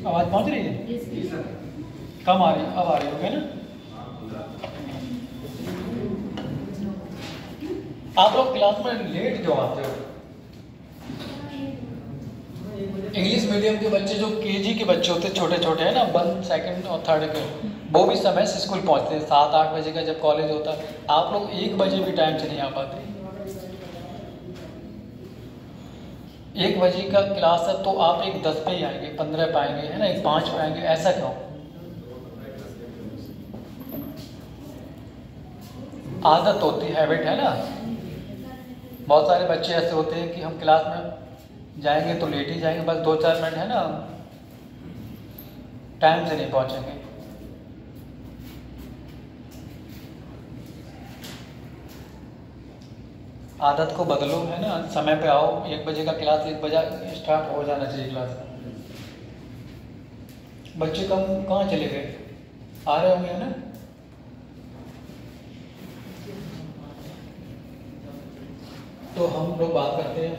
आवाज़ पहुंच रही है? कम आ रही है? अब आ रही होगी ना? आप लोग क्लास में लेट क्यों आते हो? इंग्लिश मीडियम के बच्चे जो केजी के बच्चे होते हैं, छोटे छोटे हैं ना, 1, 2 और 3 के, वो भी समय से स्कूल पहुंचते हैं 7-8 बजे का जब कॉलेज होता है। आप लोग 1 बजे भी टाइम से नहीं आ पाते। 1 बजे का क्लास है तो आप 1:10 पे ही आएंगे, 15 पे आएंगे, है ना, 1:05 पे आएंगे, ऐसा क्यों? आदत होती है, हैबिट है ना। बहुत सारे बच्चे ऐसे होते हैं कि हम क्लास में जाएंगे तो लेट ही जाएंगे, बस 2-4 मिनट, है ना, टाइम से नहीं पहुंचेंगे। आदत को बदलो, है ना, समय पे आओ। 1 बजे का क्लास 1 बजे स्टार्ट हो जाना चाहिए क्लास। बच्चे कहाँ चले गए? आ रहे होंगे, है ना? तो हम लोग बात करते हैं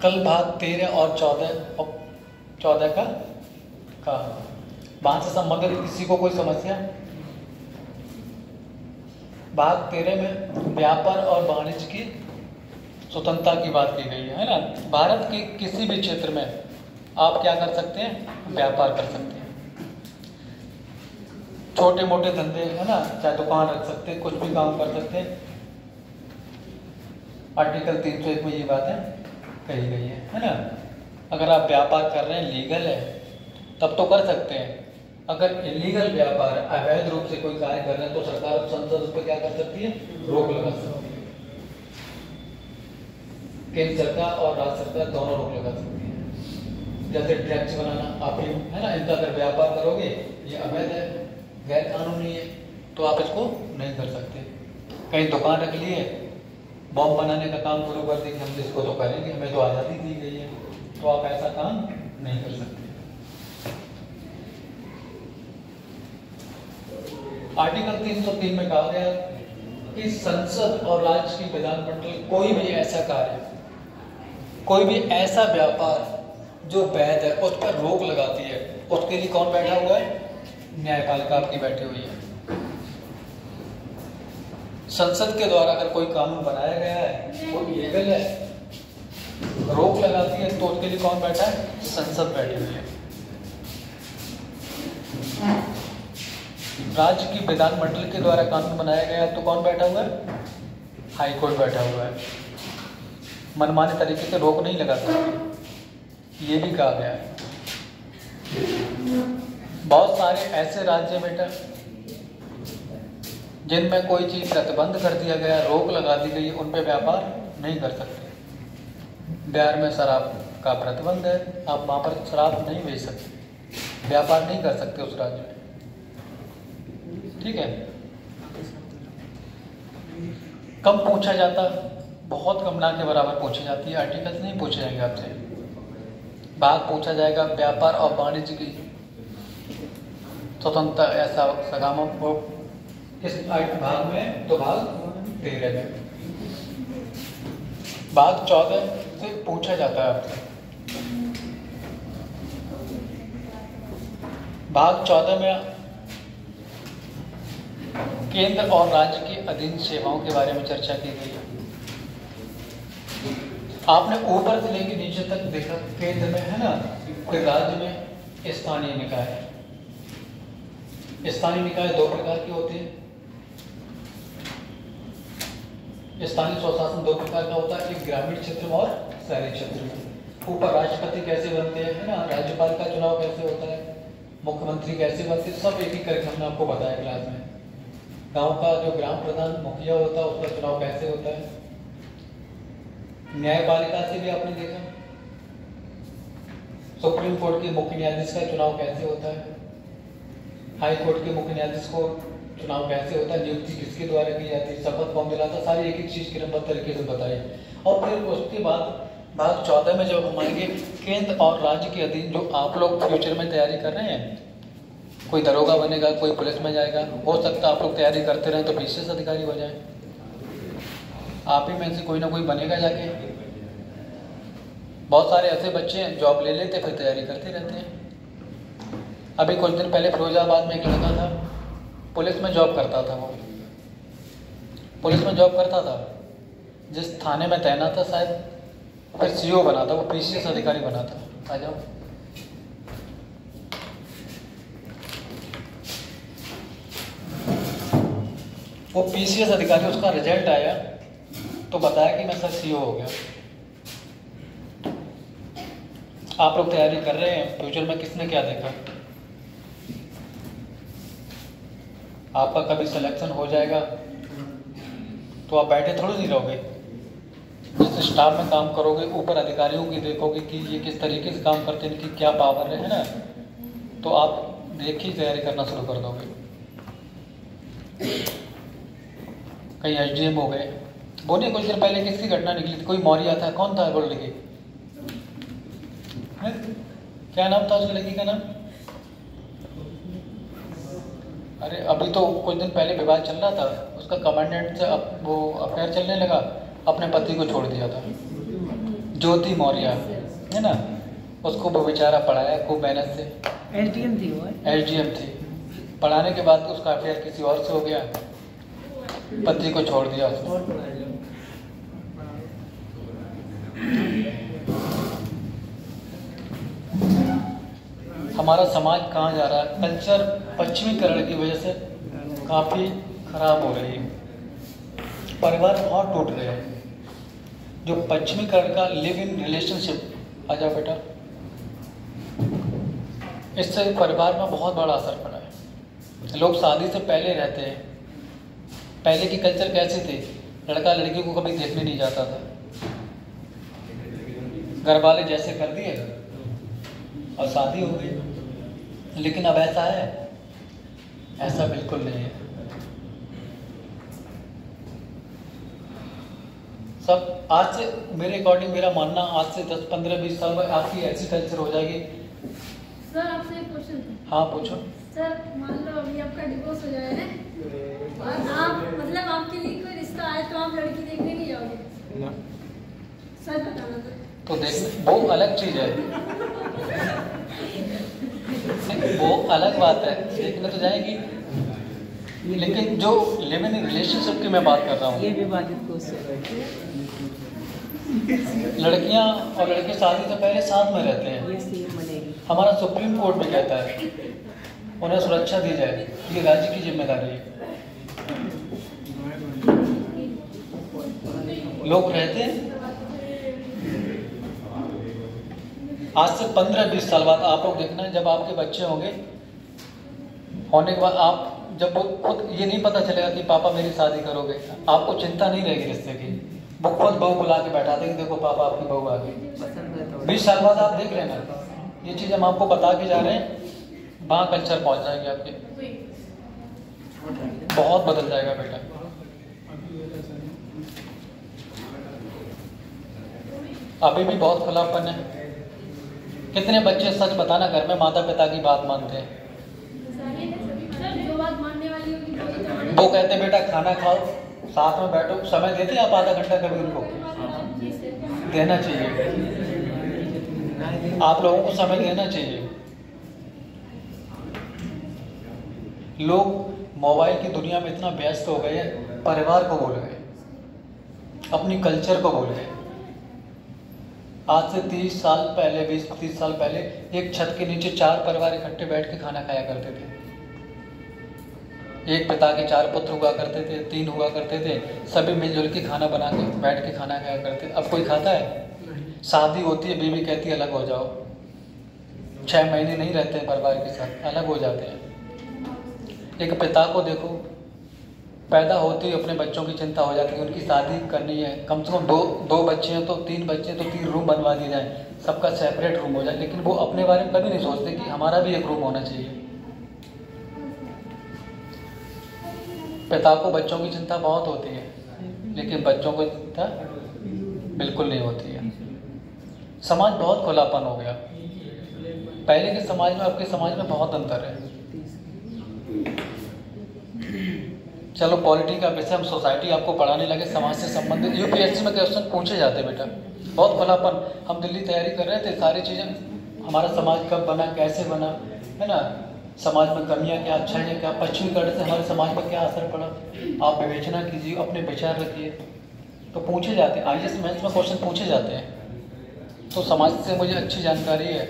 कल भाग 13 और 14 का भाग से संबंधित किसी को कोई समस्या? भाग 13 में व्यापार और वाणिज्य की स्वतंत्रता की बात की गई है ना। भारत के किसी भी क्षेत्र में आप क्या कर सकते हैं? व्यापार कर सकते हैं। छोटे मोटे धंधे, है ना, चाहे दुकान रख सकते हैं, कुछ भी काम कर सकते हैं। आर्टिकल 301 में ये बातें कही गई है ना। अगर आप व्यापार कर रहे हैं, लीगल है, तब तो कर सकते हैं। अगर इलीगल व्यापार, अवैध रूप से कोई कार्य कर रहे हैं, तो सरकार, संसद उस पर क्या कर सकती है? रोक लगा सकती है। केंद्र सरकार और राज्य सरकार दोनों रोक लगा सकती है। जैसे टैक्स बनाना, आप ही, है ना, इनका अगर व्यापार करोगे, ये अवैध है, गैर कानूनी है, तो आप इसको नहीं कर सकते। कहीं दुकान रख लिए, बॉम्ब बनाने का काम शुरू कर देंगे, हम इसको तो करेंगे, हमें तो आज़ादी दी गई है, तो आप ऐसा काम नहीं कर सकते। आर्टिकल 303 में कहा गया कि संसद और राज्य की विधानमंडल कोई भी ऐसा कार्य, कोई भी ऐसा व्यापार जो वैध है, उस पर रोक लगाती है। उसके लिए कौन बैठा हुआ है? न्यायपालिका आपकी बैठी हुई है। संसद के द्वारा अगर कोई कानून बनाया गया है, वो लीगल है, रोक लगाती है, तो उसके लिए कौन बैठा है? संसद बैठी हुई है। राज्य की विधानमंडल के द्वारा कानून बनाया गया है, तो कौन बैठा हुआ है? हाई कोर्ट बैठा हुआ है। मनमाने तरीके से रोक नहीं लगा सकती, ये भी कहा गया है। बहुत सारे ऐसे राज्य बेटा जिनमें कोई चीज प्रतिबंध कर दिया गया, रोक लगा दी गई, उन पे व्यापार नहीं कर सकते। बिहार में शराब का प्रतिबंध है, आप वहां पर शराब नहीं बेच सकते, व्यापार नहीं कर सकते उस राज्य में, ठीक है। कम पूछा जाता, बहुत कम, ना के बराबर पूछी जाती है। आर्टिकल्स नहीं पूछे जाएंगे आपसे, भाग पूछा जाएगा व्यापार और वाणिज्य की स्वतंत्रता, ऐसा सगामों को किस भाग में? तो भाग 13 में। भाग 14 से पूछा जाता है आपसे। भाग 14 में केंद्र और राज्य के अधीन सेवाओं के बारे में चर्चा की गई है। आपने ऊपर से लेकर नीचे तक देखा, केंद्र में, है ना, फिर राज्य में स्थानीय निकाय। स्थानीय निकाय 2 प्रकार के होते हैं। स्थानीय स्वशासन 2 प्रकार का होता है, एक ग्रामीण क्षेत्र में और शहरी क्षेत्र में। ऊपर राष्ट्रपति कैसे बनते हैं, है ना, राज्यपाल का चुनाव कैसे होता है, मुख्यमंत्री कैसे बनते हैं, सब एक एक करके हमने आपको बताया क्लास में। गांव का जो ग्राम प्रधान मुखिया होता है, उसका चुनाव कैसे होता है। न्यायपालिका से भी आपने देखा, सुप्रीम कोर्ट के मुख्य न्यायाधीश का चुनाव कैसे होता है, हाई कोर्ट के मुख्य न्यायाधीश को चुनाव कैसे होता है, नियुक्ति किसके द्वारा की जाती है, शपथ कौन दिलाता, सारी एक एक चीज क्रमबद्ध तरीके से बताई। और फिर उसके बाद भाग 14 में जब हम आएंगे, केंद्र और राज्य के अधीन जो आप लोग फ्यूचर में तैयारी कर रहे हैं, कोई दरोगा बनेगा, कोई पुलिस में जाएगा, हो सकता है आप लोग तैयारी करते रहें तो विशेष अधिकारी हो जाए, आप ही में से कोई ना कोई बनेगा जाके। बहुत सारे ऐसे बच्चे हैं जॉब ले लेते फिर तैयारी करते रहते हैं। अभी कुछ दिन पहले फिरोजाबाद में एक लड़का था, पुलिस में जॉब करता था। वो पुलिस में जॉब करता था, जिस थाने में तैनात था शायद फिर सीओ बना था, वो पीसीएस अधिकारी बना था। आ जाओ। वो पीसीएस अधिकारी, उसका रिजल्ट आया तो बताया कि मैं सर सीओ हो गया। आप लोग तैयारी कर रहे हैं, फ्यूचर में किसने क्या देखा? आपका कभी सिलेक्शन हो जाएगा तो आप बैठे थोड़ी नहीं रहोगे। जिस स्टाफ में काम करोगे, ऊपर अधिकारियों की देखोगे कि ये किस तरीके से काम करते हैं, इनकी क्या पावर है ना, तो आप देख ही तैयारी करना शुरू कर दोगे। कहीं एसडीएम हो गए। बोलिए कुछ दिन पहले किसकी घटना निकली थी, कोई मौर्य था, कौन था बोल लगी? क्या नाम था उस लड़की का नाम? अरे अभी तो कुछ दिन पहले विवाद चल रहा था, उसका कमांडेंट से वो अफेयर चलने लगा, अपने पति को छोड़ दिया था। ज्योति मौर्य है ना, उसको वो बेचारा पढ़ाया खूब मेहनत से। एसडीएम थी वो? एसडीएम थी। पढ़ाने के बाद उसका अफेयर किसी और से हो गया, पति को छोड़ दिया उसने। हमारा समाज कहाँ जा रहा है? कल्चर पश्चिमीकरण की वजह से काफ़ी खराब हो रही है, परिवार बहुत टूट रहे हैं। जो पश्चिमीकरण का लिव इन रिलेशनशिप, आ जाओ बेटा, इससे परिवार में बहुत बड़ा असर पड़ा है। लोग शादी से पहले रहते हैं। पहले की कल्चर कैसी थी? लड़का लड़की को कभी देखने नहीं जाता था, घर वाले जैसे कर दिए और शादी हो गई। लेकिन अब ऐसा है? ऐसा बिल्कुल नहीं है। सब आज से, मेरे अकॉर्डिंग मेरा मानना, आज से 10, 15, 20 साल बाद आपकी ऐसी कल्चर हो जाएगी। सर आपसे एक क्वेश्चन था। हाँ पूछो। सर मान लो अभी आपका डिवोर्स हो जाए है और आप मतलब आपके लिए कोई रिश्ता आए तो आप लड़की देखने नहीं जाओगे ना? सर बताना सर। तो देख, वो अलग चीज है, वो अलग बात है, देखने तो जाएगी। लेकिन जो लिव इन रिलेशनशिप की मैं बात कर रहा हूँ, ये विवादित क्वेश्चन। लड़कियां और लड़के शादी से पहले साथ में रहते हैं। ये सेम बनेगी। हमारा हमारा सुप्रीम कोर्ट भी कहता है उन्हें सुरक्षा दी जाए, ये राज्य की जिम्मेदारी है। लोग रहते हैं। आज से 15-20 साल बाद आप लोग देखना, जब आपके बच्चे होंगे, होने के बाद आप जब वो खुद ये नहीं पता चलेगा कि पापा मेरी शादी करोगे, आपको चिंता नहीं रहेगी रिश्ते की। वो खुद बहू बुला के बैठा देंगे, देखो पापा आपकी बहू आ गई। 20 साल बाद आप देख लेना, ये चीज़ हम आपको बता के जा रहे हैं, वहाँ कल्चर पहुँच जाएंगे आपके, बहुत बदल जाएगा बेटा। अभी भी बहुत खुलापन है। कितने बच्चे सच बताना घर में माता पिता की बात मानते हैं? जो बात मानने वाली होगी वो कहते बेटा खाना खाओ, साथ में बैठो, समय देते आप आधा घंटा कभी उनको? देना चाहिए, आप लोगों को समय देना चाहिए। लोग मोबाइल की दुनिया में इतना व्यस्त हो गए हैं, परिवार को भूल गए, अपनी कल्चर को भूल गए। आज से 30 साल पहले, 20-30 साल पहले एक छत के नीचे 4 परिवार इकट्ठे बैठ के खाना खाया करते थे। एक पिता के 4 पुत्र हुआ करते थे, 3 हुआ करते थे, सभी मिलजुल के खाना बना के बैठ के खाना खाया करते थे। अब कोई खाता है? शादी होती है, बीवी कहती है अलग हो जाओ, 6 महीने नहीं रहते हैं परिवार के साथ, अलग हो जाते हैं। एक पिता को देखो, पैदा होते ही अपने बच्चों की चिंता हो जाती है, उनकी शादी करनी है, कम से कम 2 बच्चे हैं तो 3 बच्चे हैं तो 3 रूम बनवा दिए जाए, सबका सेपरेट रूम हो जाए। लेकिन वो अपने बारे में कभी नहीं सोचते कि हमारा भी एक रूम होना चाहिए। पिता को बच्चों की चिंता बहुत होती है, लेकिन बच्चों को चिंता बिल्कुल नहीं होती है। समाज बहुत खुलापन हो गया, पहले के समाज में अब के समाज में बहुत अंतर है। चलो पॉलिटी का विषय, हम सोसाइटी आपको पढ़ाने लगे, समाज से संबंधित यूपीएससी में क्वेश्चन पूछे जाते बेटा। बहुत भलापन। हम दिल्ली तैयारी कर रहे थे, सारी चीज़ें, हमारा समाज कब बना, कैसे बना, है ना, समाज में कमियां क्या, अच्छाइयाँ क्या, पश्चिमीकरण से हमारे समाज पर क्या असर पड़ा, आप विवेचना कीजिए, अपने विचार रखिए। तो पूछे जाते हैं, IAS मेंस में क्वेश्चन पूछे जाते हैं। तो समाज से मुझे अच्छी जानकारी है,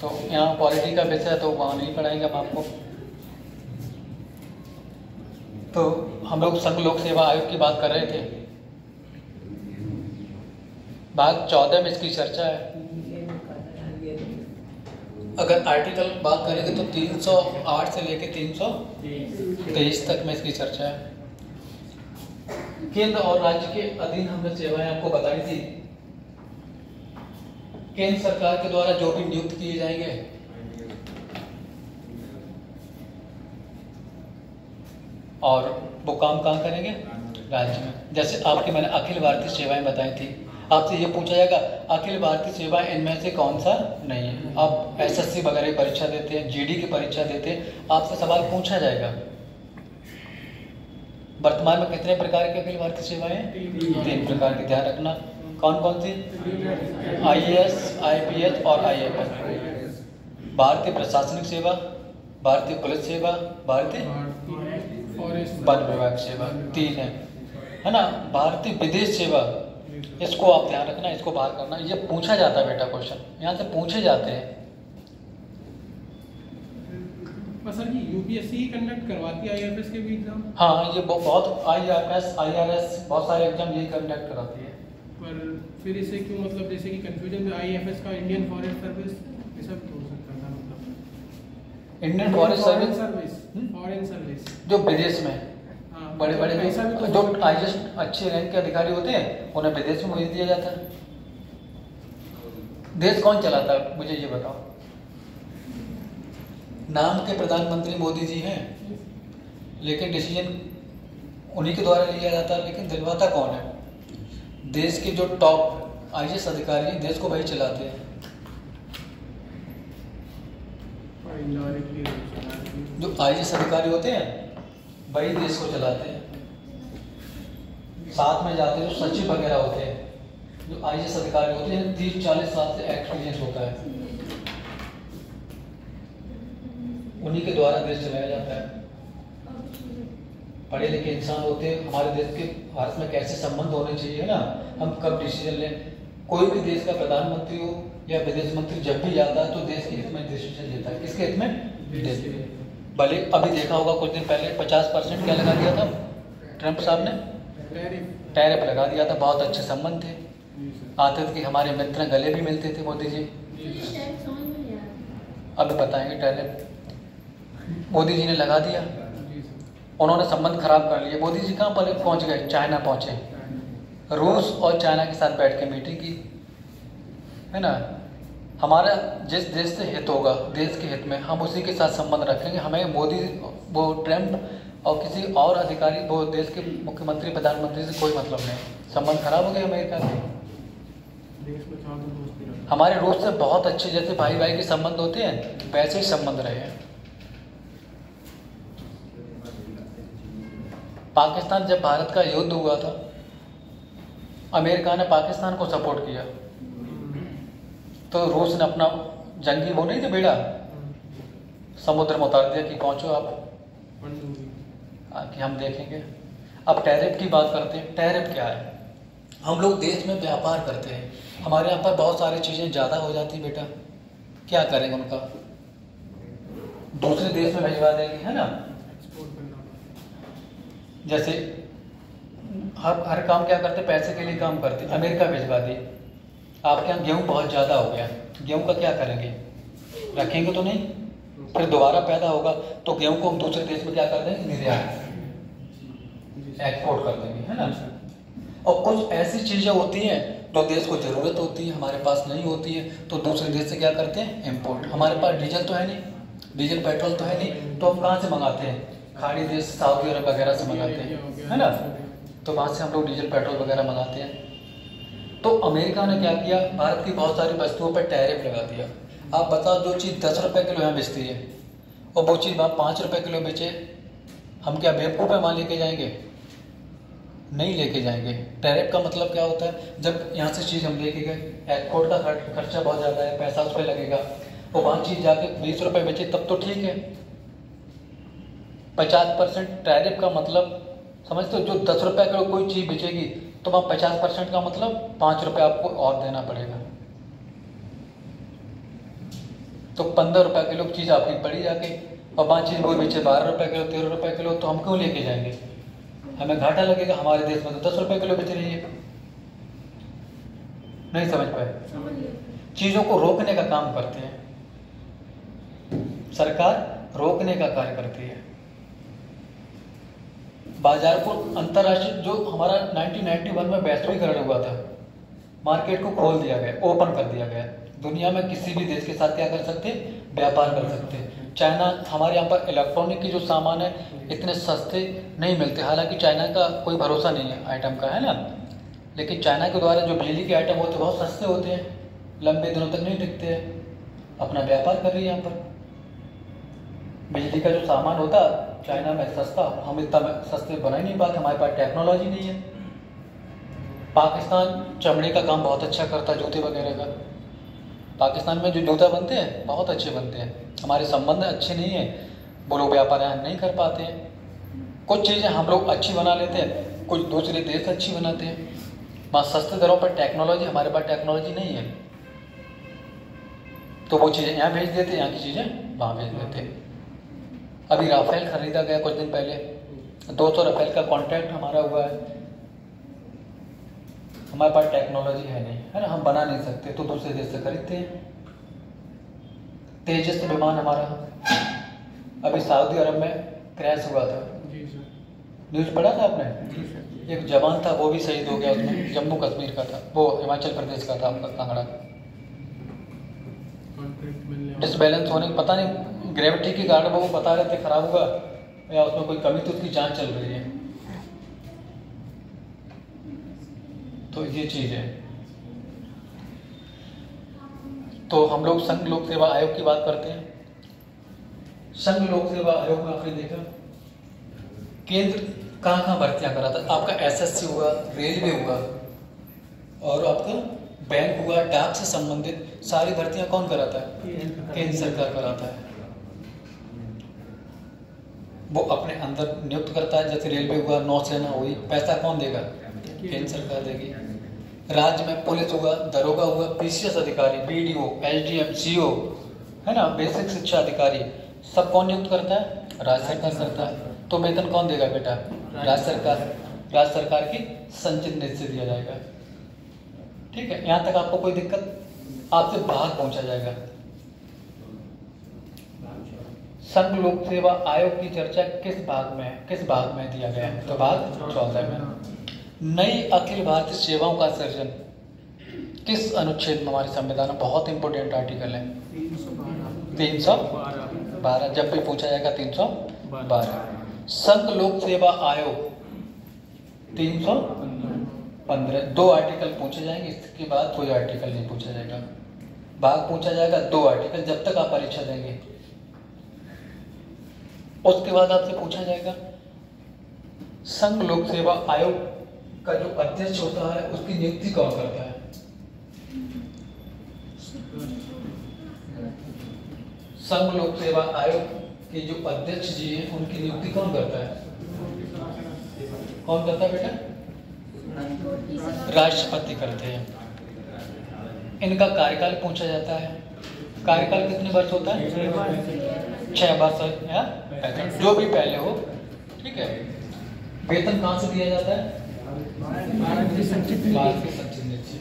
तो यहाँ पॉलिटी का विषय है तो वहाँ नहीं पढ़ाएंगे हम आपको। तो हम लोग संघ लोक सेवा आयोग की बात कर रहे थे, भाग 14 में इसकी चर्चा है। अगर आर्टिकल बात करेंगे तो 308 से लेकर 323 तक में इसकी चर्चा है। केंद्र और राज्य के अधीन हमने सेवाएं आपको बताई थी। केंद्र सरकार के द्वारा जो भी नियुक्त किए जाएंगे, और वो काम कहाँ करेंगे, राज्य में। जैसे आपके मैंने अखिल भारतीय सेवाएं बताई थी, आपसे ये पूछा जाएगा अखिल भारतीय सेवाएं इनमें से कौन सा नहीं है। आप SSC वगैरह की परीक्षा देते हैं, GD की परीक्षा देते हैं, आपसे सवाल पूछा जाएगा वर्तमान में कितने प्रकार की अखिल भारतीय सेवाएं हैं, 3 प्रकार की। ध्यान रखना कौन कौन सी, IAS, IPS और IFS। भारतीय प्रशासनिक सेवा, भारतीय पुलिस सेवा, भारतीय वन विभाग सेवा, 3 है ना। भारतीय विदेश सेवा, इसको आप ध्यान रखना, इसको बाहर करना, ये पूछा जाता है बेटा, क्वेश्चन यहाँ से पूछे जाते हैं। सर जी UPSC कंडक्ट करवाती है IFS के भी एग्जाम? हाँ, ये बहुत IFS, IRS बहुत सारे एग्जाम यही कंडक्ट कराती है। पर फिर इसे क्यों, मतलब जैसे कि कंफ्यूजन में IFS का इंडियन फॉरेन सर्विस ये सब हो सकता था, मतलब Indian foreign service, foreign service जो विदेश में बड़े बड़े जो IAS अच्छे रैंक के अधिकारी होते हैं उन्हें विदेश में भेज दिया जाता है। देश कौन चलाता है मुझे ये बताओ। नाम के प्रधानमंत्री मोदी जी हैं, लेकिन डिसीजन उन्हीं के द्वारा लिया जाता है, लेकिन दिलवाता कौन है। देश के जो टॉप IAS अधिकारी देश को वही चलाते हैं। जो IAS अधिकारी होते हैं वही देश को चलाते हैं। साथ में जाते हैं जो सचिव वगैरह होते हैं, जो IAS अधिकारी होते हैं, 30-40 साल से एक्सपीरियंस होता है, उन्हीं के द्वारा देश चलाया जाता है। पढ़े लिखे इंसान होते हैं। हमारे देश के भारत में कैसे संबंध होने चाहिए ना, हम कब डिसीजन लें। कोई भी देश का प्रधानमंत्री हो या विदेश मंत्री जब भी जाता है तो देश के हित में डिसीजन लेता है। किसके हित में, देश के। भले अभी देखा होगा कुछ दिन पहले 50% क्या लगा दिया था ट्रंप साहब ने, टैरिफ लगा दिया था। बहुत अच्छे संबंध थे, आते थे कि हमारे मित्र गले भी मिलते थे मोदी जी। अभी बताएंगे टैरिफ मोदी जी ने लगा दिया, उन्होंने संबंध खराब कर लिए। मोदी जी कहाँ पर पहुँच गए, चाइना पहुँचे, रूस और चाइना के साथ बैठ के मीटिंग की, है ना। हमारा जिस देश से हित होगा, देश के हित में, हम उसी के साथ संबंध रखेंगे। हमें मोदी, वो ट्रंप और किसी और अधिकारी, वो देश के मुख्यमंत्री प्रधानमंत्री से कोई मतलब नहीं। संबंध खराब हो गए अमेरिका के। हमारे रूस से बहुत अच्छे, जैसे भाई भाई के संबंध होते हैं वैसे ही संबंध रहे हैं। पाकिस्तान जब भारत का युद्ध हुआ था, अमेरिका ने पाकिस्तान को सपोर्ट किया, तो रूस ने अपना जंगी वो नहीं थे बेड़ा समुद्र में उतार दिया कि पहुंचो आप, कि हम देखेंगे। अब टैरिफ की बात करते हैं। टैरिफ क्या है, हम लोग देश में व्यापार करते हैं, हमारे यहाँ पर बहुत सारी चीज़ें ज़्यादा हो जाती है बेटा, क्या करेंगे उनका, दूसरे देश में भिजवा देंगे, है ना। जैसे हर काम क्या करते, पैसे के लिए काम करते, अमेरिका भिजवा दी। आपके यहाँ गेहूँ बहुत ज़्यादा हो गया, गेहूँ का क्या करेंगे, रखेंगे तो नहीं, फिर दोबारा पैदा होगा तो गेहूँ को हम दूसरे देश में क्या कर देंगे, निर्यात, एक्सपोर्ट कर देंगे, है ना। और कुछ ऐसी चीज़ें होती हैं जो देश को ज़रूरत होती है, हमारे पास नहीं होती है, तो दूसरे देश से क्या करते हैं, इम्पोर्ट। हमारे पास डीजल तो है नहीं, डीजल पेट्रोल तो है नहीं, तो हम कहाँ से मंगाते हैं, खाड़ी देश सऊदी अरब वगैरह से मंगाते हैं, है ना। तो वहाँ से हम लोग डीजल पेट्रोल वगैरह मंगाते हैं। तो अमेरिका ने क्या किया, भारत की बहुत सारी वस्तुओं पर टैरिफ लगा दिया। आप बताओ, जो चीज़ 10 रुपये किलो यहाँ बेचती है और वो चीज़ वहाँ 5 रुपये किलो बेचे, हम क्या बेवकूफ़ है वहाँ लेके जाएंगे, नहीं लेके जाएंगे। टैरिफ का मतलब क्या होता है, जब यहाँ से चीज़ हम लेके गए, एक्सपोर्ट का खर्चा बहुत ज़्यादा है, पैसा उस पर लगेगा, वो वहाँ चीज़ जाके 20 रुपये बेचे तब तो ठीक है। 50% टैरिफ का मतलब समझते हो, जो 10 रुपये किलो कोई चीज़ बेचेगी तो वहाँ 50% का मतलब 5 रुपये आपको और देना पड़ेगा। तो 15 रुपये किलो चीज़ आपकी पड़ी जाके, और वहाँ चीज़ वो बेचे 12 रुपये किलो, 13 रुपये किलो, तो हम क्यों लेके जाएंगे, हमें घाटा लगेगा। हमारे देश में तो 10 रुपये किलो बेच रही है। नहीं समझ पाए? समझ गए। चीज़ों को रोकने का काम करते हैं, सरकार रोकने का कार्य करती है। बाजार को अंतर्राष्ट्रीय, जो हमारा 1991 में वैश्वीकरण हुआ था, मार्केट को खोल दिया गया, ओपन कर दिया गया। दुनिया में किसी भी देश के साथ क्या कर सकते, व्यापार कर सकते। चाइना, हमारे यहाँ पर इलेक्ट्रॉनिक की जो सामान है इतने सस्ते नहीं मिलते, हालांकि चाइना का कोई भरोसा नहीं है आइटम का, है ना, लेकिन चाइना के द्वारा जो बिजली के आइटम होते हैं बहुत सस्ते होते हैं, लंबे दिनों तक नहीं टिकते हैं। अपना व्यापार कर रही है यहाँ पर। बिजली का जो सामान होता चाइना में सस्ता, हम इतना सस्ते बना ही नहीं पाते, हमारे पास टेक्नोलॉजी नहीं है। पाकिस्तान चमड़े का काम बहुत अच्छा करता है, जूते वगैरह का। पाकिस्तान में जो जूता बनते हैं बहुत अच्छे बनते हैं। हमारे संबंध अच्छे नहीं हैं, वो लोग व्यापार यहाँ नहीं कर पाते हैं। कुछ चीज़ें हम लोग अच्छी बना लेते हैं, कुछ दूसरे देश अच्छी बनाते हैं। वहाँ सस्ते दरों पर टेक्नोलॉजी, हमारे पास टेक्नोलॉजी नहीं है, तो वो चीज़ें यहाँ भेज देते, यहाँ की चीज़ें वहाँ भेज देते। अभी राफेल खरीदा गया कुछ दिन पहले, 200 राफेल का कॉन्ट्रैक्ट हमारा हुआ है। हमारे पास टेक्नोलॉजी है नहीं, है ना, हम बना नहीं सकते, तो दूसरे देश से खरीदते हैं। तेजस विमान हमारा अभी सऊदी अरब में क्रैश हुआ था, जी सर। न्यूज़ पढ़ा था आपने? जी सर। एक जवान था वो भी शहीद हो गया उसमें, जम्मू कश्मीर का था, वो हिमाचल प्रदेश का था आपका कांगड़ा। कॉन्ट्रैक्ट मिलने डिसबैलेंस होने, पता नहीं ग्रेविटी के कारण वो बता रहे थे खराब हुआ, या उसमें कोई कमी, तो उसकी जांच चल रही है। तो ये चीज़ है। तो हम लोग संघ लोक सेवा आयोग की बात करते हैं। संघ लोक सेवा आयोग में आपने देखा केंद्र कहाँ कहाँ भर्तियां करा था। आपका एसएससी हुआ, रेलवे हुआ, और आपका बैंक हुआ, डाक से संबंधित सारी भर्तियां कौन कराता है? केंद्र सरकार कराता है। वो अपने अंदर नियुक्त करता है, जैसे रेलवे हुआ, नौसेना हुई, पैसा कौन देगा? केंद्र सरकार देगी। राज्य में पुलिस हुआ, दरोगा हुआ, पीसीएस अधिकारी, बीडीओ, एसडीएम, सीओ, है ना, बेसिक शिक्षा अधिकारी, सब कौन नियुक्त करता है? राज्य सरकार करता है। तो वेतन कौन देगा बेटा? राज्य सरकार। राज्य सरकार की संचित निधि से दिया जाएगा। ठीक है, यहाँ तक आपको कोई दिक्कत? आपसे भाग पहुंचा जाएगा। संघ लोक सेवा आयोग की चर्चा किस भाग में दिया गया है? तो भाग 14 में। नई अखिल भारतीय सेवाओं का सृजन किस अनुच्छेद में हमारे संविधान में? बहुत इंपॉर्टेंट आर्टिकल है 312। जब भी पूछा जाएगा 312। संघ लोक सेवा आयोग 315। 2 आर्टिकल पूछे जाएंगे, इसके बाद कोई आर्टिकल नहीं पूछा जाएगा। भाग पूछा जाएगा 2 आर्टिकल जब तक आप परीक्षा देंगे। उसके बाद आपसे पूछा जाएगा संघ लोक सेवा आयोग का जो अध्यक्ष होता है उसकी नियुक्ति कौन करता है? संघ लोक सेवा आयोग के जो अध्यक्ष जी हैं उनकी नियुक्ति कौन करता है? कौन करता है बेटा? राष्ट्रपति करते हैं। इनका कार्यकाल पूछा जाता है। कार्यकाल कितने वर्ष होता है? 6 वर्ष या जो भी पहले हो। ठीक है। वेतन कहाँ से दिया जाता है? भारत की संचित निधि।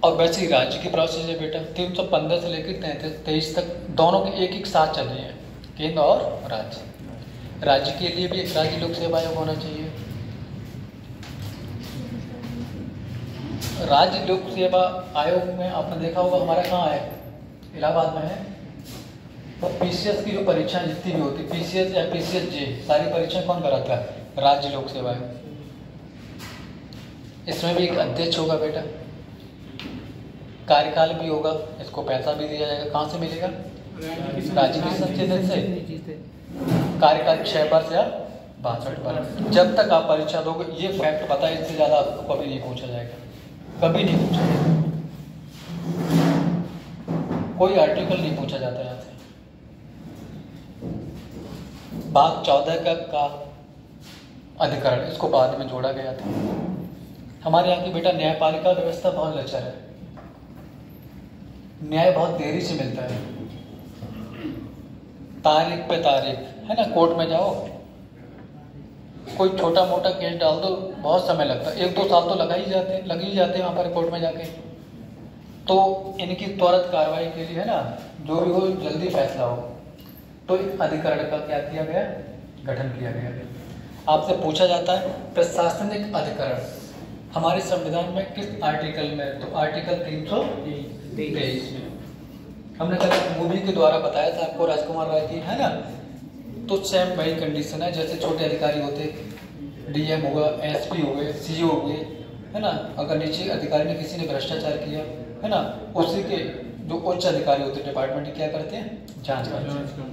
और वैसे ही राज्य की प्रोसेस है बेटा। 315 से लेकर 23 तक दोनों के एक साथ चल रहे हैं, केंद्र और राज्य। राज्य के लिए भी एक राज्य लोक सेवा आयोग होना चाहिए। राज्य लोक सेवा आयोग में आपने देखा होगा हमारा कहाँ है? इलाहाबाद में है। तो पीसीएस की जो परीक्षाएं जितनी भी होती, पीसीएस या पीसीएस जे, सारी परीक्षाएं कौन कराता है? राज्य लोक सेवा आयोग। इसमें भी एक अध्यक्ष होगा बेटा, कार्यकाल भी होगा, इसको पैसा भी दिया जाएगा। कहाँ से मिलेगा? राज्य की संचित निधि से। कार्यकाल 6 वर्ष या 62 बार। जब तक आप परीक्षा दोगे ये फैक्ट पता है, इससे ज़्यादा आपको कभी नहीं पूछा जाएगा, कभी नहीं पूछा जाएगा। कोई आर्टिकल नहीं पूछा जाता यहाँ से। भाग 14 का अधिकरण, इसको बाद में जोड़ा गया था। हमारे यहाँ की बेटा न्यायपालिका व्यवस्था बहुत लचर है, न्याय बहुत देरी से मिलता है, तारीख पे तारीख है ना। कोर्ट में जाओ, कोई छोटा मोटा केस डाल दो, बहुत समय लगता है, 1-2 साल तो लग ही जाते वहाँ पर कोर्ट में जाके। तो इनकी त्वरित कार्रवाई के लिए है ना, जो भी हो जल्दी फैसला हो, तो एक अधिकरण का क्या किया गया, गठन किया गया। आपसे पूछा जाता है प्रशासनिक अधिकरण हमारे संविधान में किस आर्टिकल में, तो आर्टिकल 323 में। हमने कल मूवी के द्वारा बताया था आपको, राजकुमार राय की, है ना। तो सेम वही कंडीशन है, जैसे छोटे अधिकारी होते, डीएम हुआ, एसपी हो गए, सीओ हो गए, है ना। अगर नीचे अधिकारी ने किसी ने भ्रष्टाचार किया, है ना, उसी के जो उच्च अधिकारी होते डिपार्टमेंट क्या करते हैं, जांच करते हैं।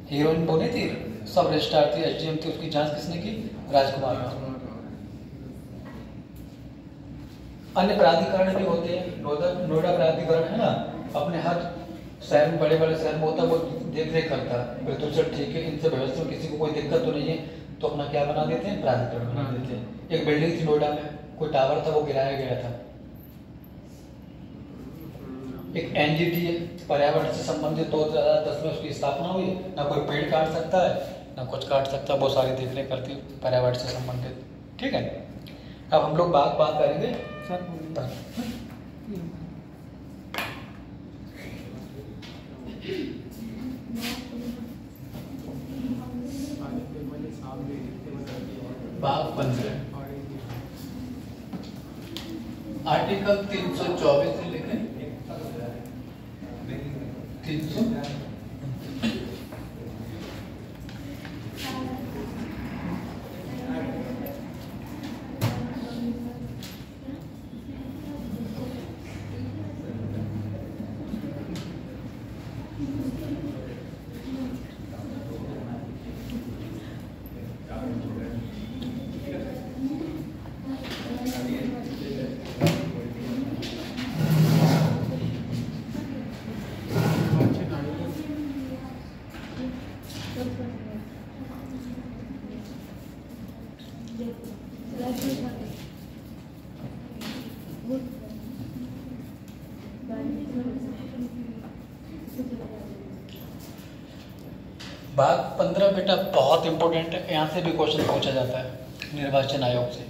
हीरोइन बोली थी, सब रजिस्ट्रार थी, एसडीएम थी, उसकी जांच किसने की, राजकुमार राव। अन्य प्राधिकरण भी होते हैं, नोएडा प्राधिकरण है ना, अपने हर शहर में, बड़े बड़े शहर में होता है, वो देख रेख करता है, प्रदूषण ठीक है, इनसे व्यवस्था में किसी को कोई दिक्कत तो नहीं है, तो अपना क्या बना देते हैं, प्राधिकरण बना देते हैं। एक बिल्डिंग थी नोएडा में, कोई टावर था, वो गिराया गया था। एक एनजीटी है, पर्यावरण से संबंधित 2010 में उसकी स्थापना हुई। ना कोई पेड़ काट सकता है, ना कुछ काट सकता है, वो सारी देख रेख करती है पर्यावरण से संबंधित। ठीक है, अब हम लोग बात करेंगे भाग 15 आर्टिकल 324 से लेकर 300 भाग 15 बेटा बहुत इंपॉर्टेंट है, यहाँ से भी क्वेश्चन पूछा जाता है निर्वाचन आयोग से।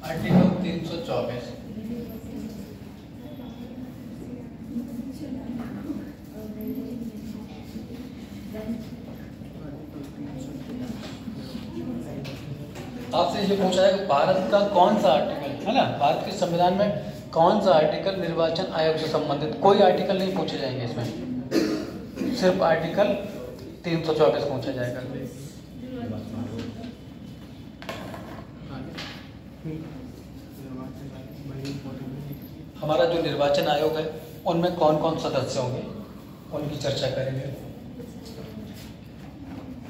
आर्टिकल 324 आपसे ये पूछा है कि भारत का कौन सा आर्टिकल है ना, भारत के संविधान में कौन सा आर्टिकल निर्वाचन आयोग से संबंधित। कोई आर्टिकल नहीं पूछे जाएंगे इसमें, सिर्फ आर्टिकल 324 पूछा जाएगा। हमारा जो निर्वाचन आयोग है उनमें कौन कौन सदस्य होंगे उनकी चर्चा करेंगे।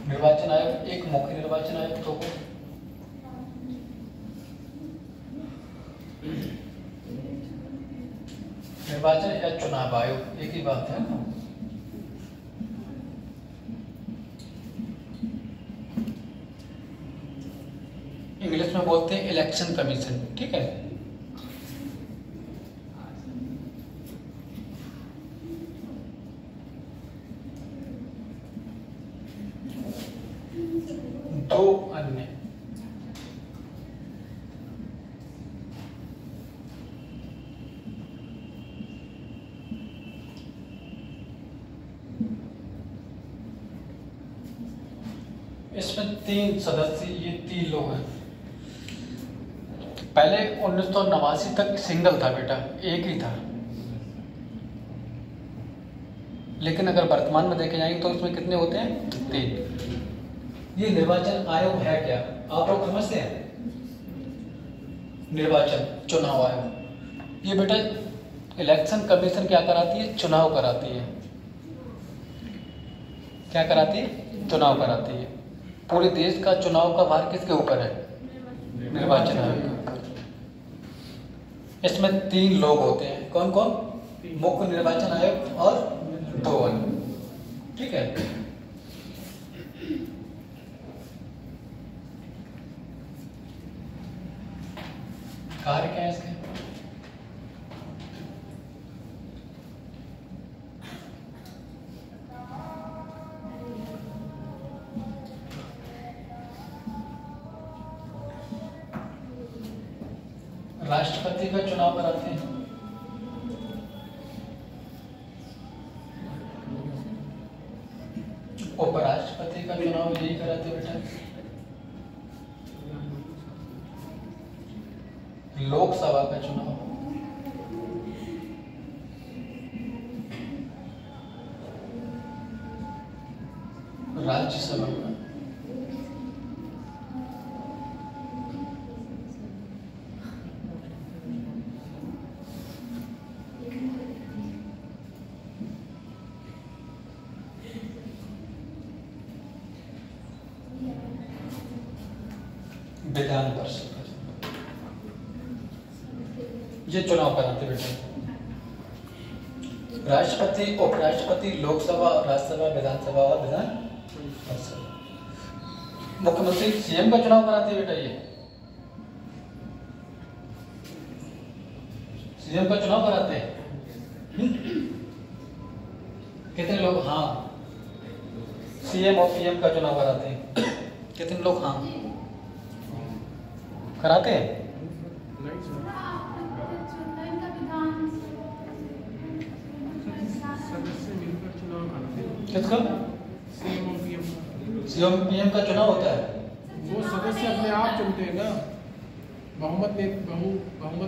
निर्वाचन आयोग एक मुख्य निर्वाचन आयुक्त होगा, निर्वाचन या चुनाव आयोग एक ही बात है ना। इंग्लिश में बोलते हैं इलेक्शन कमीशन। ठीक है, दो अन्य इसमें 3 सदस्य, ये 3 लोग हैं। पहले 1989 तक सिंगल था बेटा, एक ही था, लेकिन अगर वर्तमान में देखे जाएंगे तो इसमें कितने होते हैं, 3। ये निर्वाचन आयोग है क्या, आप लोग समझते हैं? निर्वाचन चुनाव आयोग, ये बेटा इलेक्शन कमीशन क्या कराती है? चुनाव कराती है। क्या कराती है? चुनाव कराती है। पूरे देश का चुनाव का भार किसके ऊपर है? निर्वाचन आयोग। इसमें 3 लोग होते हैं, कौन कौन? मुख्य निर्वाचन आयुक्त और 2 अन्य, ठीक है। कार्य क्या है इसके? राष्ट्रपति का चुनाव कराते हैं, उपराष्ट्रपति का चुनाव यही कराते हैं बेटा। लोकसभा का चुनाव, राज्यसभा का, विधान परिषद का, ये चुनाव कराते बेटा। राष्ट्रपति, उपराष्ट्रपति, लोकसभा, राज्यसभा, विधानसभा और विधान परिषद। मुख्यमंत्री सीएम का चुनाव कराते बेटा। ये सीएम का चुनाव कराते हैं। कितने लोग हाँ? सीएम और पीएम का चुनाव कराते हैं। कितने लोग हाँ कराते हैं? किसका? सीएम पीएम का चुनाव होता है। वो सदस्य अपने आप चुनते हैं ना, बहुमत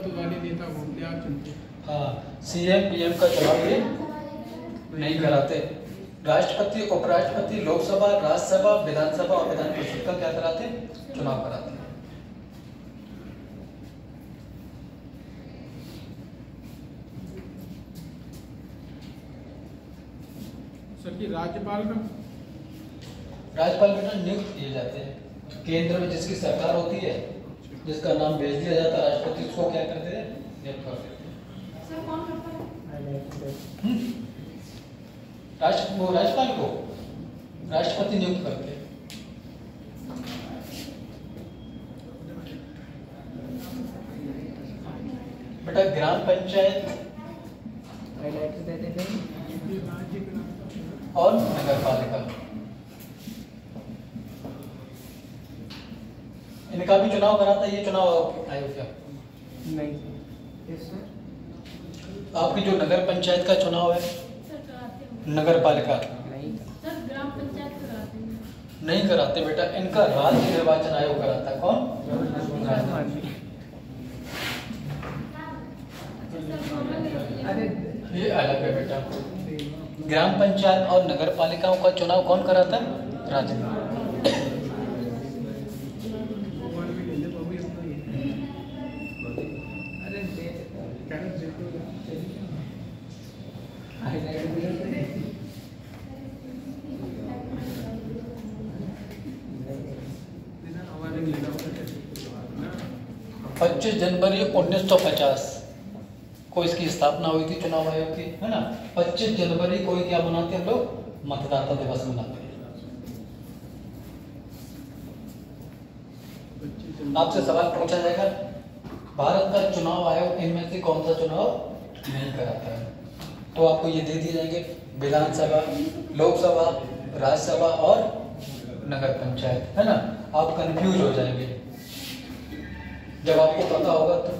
वाले नेता को अपने आप चुनते हैं। हाँ, सीएम पीएम का चुनाव ये नहीं कराते। राष्ट्रपति, उपराष्ट्रपति, लोकसभा, राज्यसभा, विधानसभा और विधान परिषद का क्या कराते? चुनाव कराते हैं। सर की राज्यपाल का, राज्यपाल बेटा नियुक्त किए जाते हैं। केंद्र में जिसकी सरकार होती है, जिसका नाम भेज दिया जाता है राष्ट्रपति, उसको क्या करते हैं? नियुक्त कर देते हैं। सर कौन करता है? राज्यपाल को राष्ट्रपति नियुक्त करते हैं। बेटा ग्राम पंचायत और नगर पालिका, इनका भी चुनाव कराता है। ये चुनाव आयोग क्या? नहीं सर। आपकी जो नगर पंचायत का चुनाव है, सर कराते हैं। नगर पालिका नहीं सर ग्राम पंचायत कराते हैं। नहीं कराते बेटा। इनका राज्य निर्वाचन आयोग कराता है। कौन? ये अलग है बेटा। ग्राम पंचायत और नगर पालिकाओं का चुनाव कौन कराता है? राज्य। पच्चीस जनवरी 1950 को इसकी स्थापना हुई थी चुनाव आयोग की, है ना। 25 जनवरी को ही क्या मनाते हैं हम लोग? मतदाता दिवस मनाते हैं। आपसे सवाल पूछा जाएगा, भारत का चुनाव आयोग इनमें से कौन सा चुनाव नहीं कराता है? तो आपको ये दे दिए जाएंगे, विधानसभा, लोकसभा, राज्यसभा और नगर पंचायत, है ना। आप कंफ्यूज हो जाएंगे जब आपको पता होगा तो।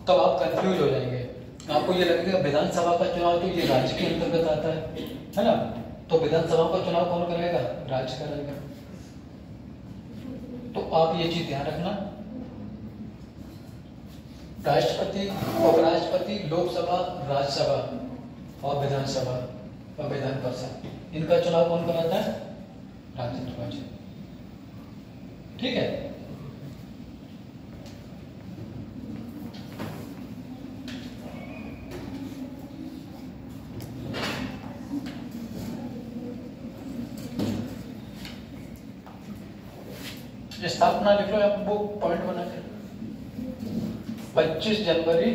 तब आप कंफ्यूज हो जाएंगे। आपको ये लगेगा विधानसभा का चुनाव तो ये राज्य के अंतर्गत आता है ना। तो विधानसभा का चुनाव कौन कराएगा? राज्य कराएगा। तो आप ये चीज ध्यान रखना, राष्ट्रपति, उपराष्ट्रपति, लोकसभा, राज्यसभा और विधानसभा, और विधान परिषद, इनका चुनाव कौन कराता है? राज्य निर्वाचन। ठीक है। स्थापना लिख लो आप, वो पॉइंट बना के 25 जनवरी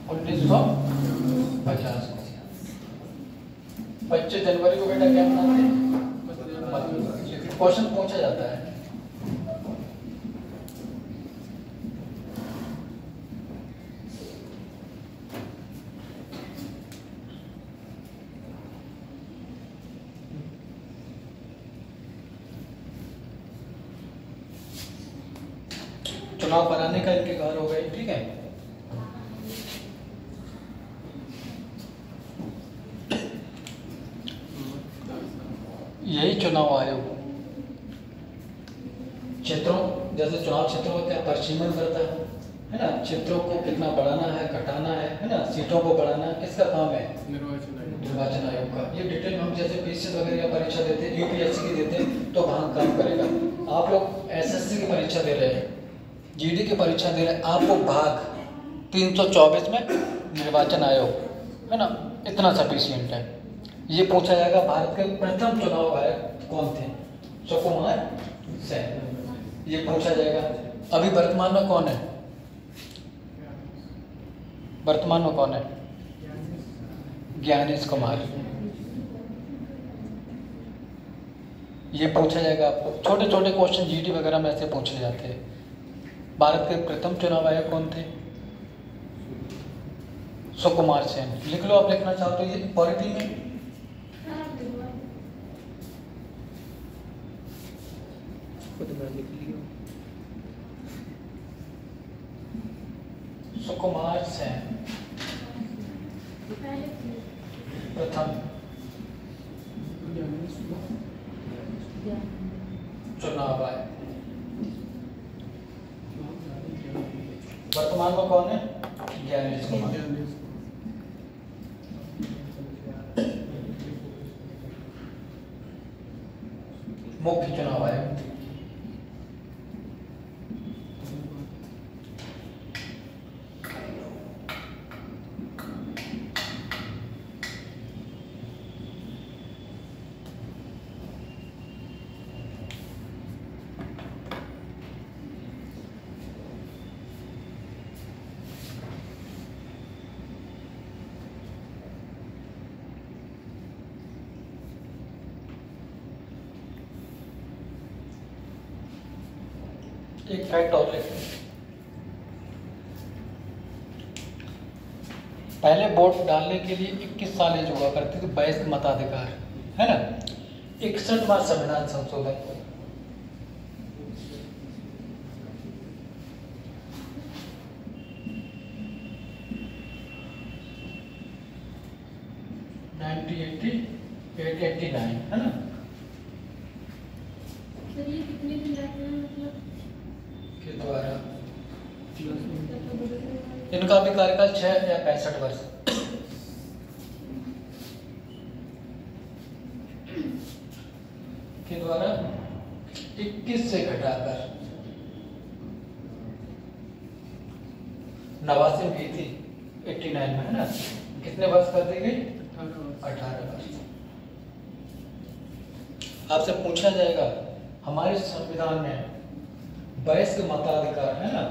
1950 को। 25 जनवरी को बेटा क्या मनाते हैं? क्वेश्चन पूछा जाता है। चुनाव कराने का इनके घर हो गए। ठीक है। यही चुनाव आयोग क्षेत्रों, जैसे चुनाव क्षेत्र होते हैं, परिसीमन करता है ना, क्षेत्रों को कितना बढ़ाना है, घटाना है ना, सीटों को बढ़ाना है, किसका काम है? निर्वाचन आयोग का। ये डिटेल में हम जैसे पीसीएस वगैरह का परीक्षा देते हैं, यूपीएससी की देते हैं, तो वहाँ काम करेगा। आप लोग एसएससी की परीक्षा दे रहे हैं, जीडी की परीक्षा दे रहे हैं, आपको भाग 324 में निर्वाचन आयोग है ना, इतना सफिशियंट है। ये पूछा जाएगा भारत के प्रथम चुनाव आयुक्त कौन थे? सुकुमार सेन। ये पूछा जाएगा। अभी वर्तमान में कौन है? वर्तमान में कौन है? ज्ञानेश कुमार। ये पूछा जाएगा आपको। छोटे छोटे क्वेश्चन जीडी वगैरह में ऐसे पूछे जाते हैं। भारत के प्रथम चुनाव आयुक्त कौन थे? सुकुमार सेन। लिख लो, आप लिखना चाहते हो ये पॉलिटी में। सुकुमार सेन प्रथम चुनाव आयुक्त। वर्तमान में कौन है? ज्ञानेश कुमार। मुख्य चुनाव आयुक्त एक फैक्ट और लिखते हैं। पहले वोट डालने के लिए 21 साल एज हुआ करती थी, वयस्क मताधिकार है ना। 61वां संविधान संशोधन है ना। सर ये कितने दिन रहते हैं मतलब के द्वारा इनका भी कार्यकाल 6 या 65 वर्ष के द्वारा 21 से घटाकर 89 भी थी 89 में है ना, कितने वर्ष कर दी गई? 18 वर्ष। आपसे पूछा जाएगा हमारे संविधान में वयस्क मताधिकार है ना,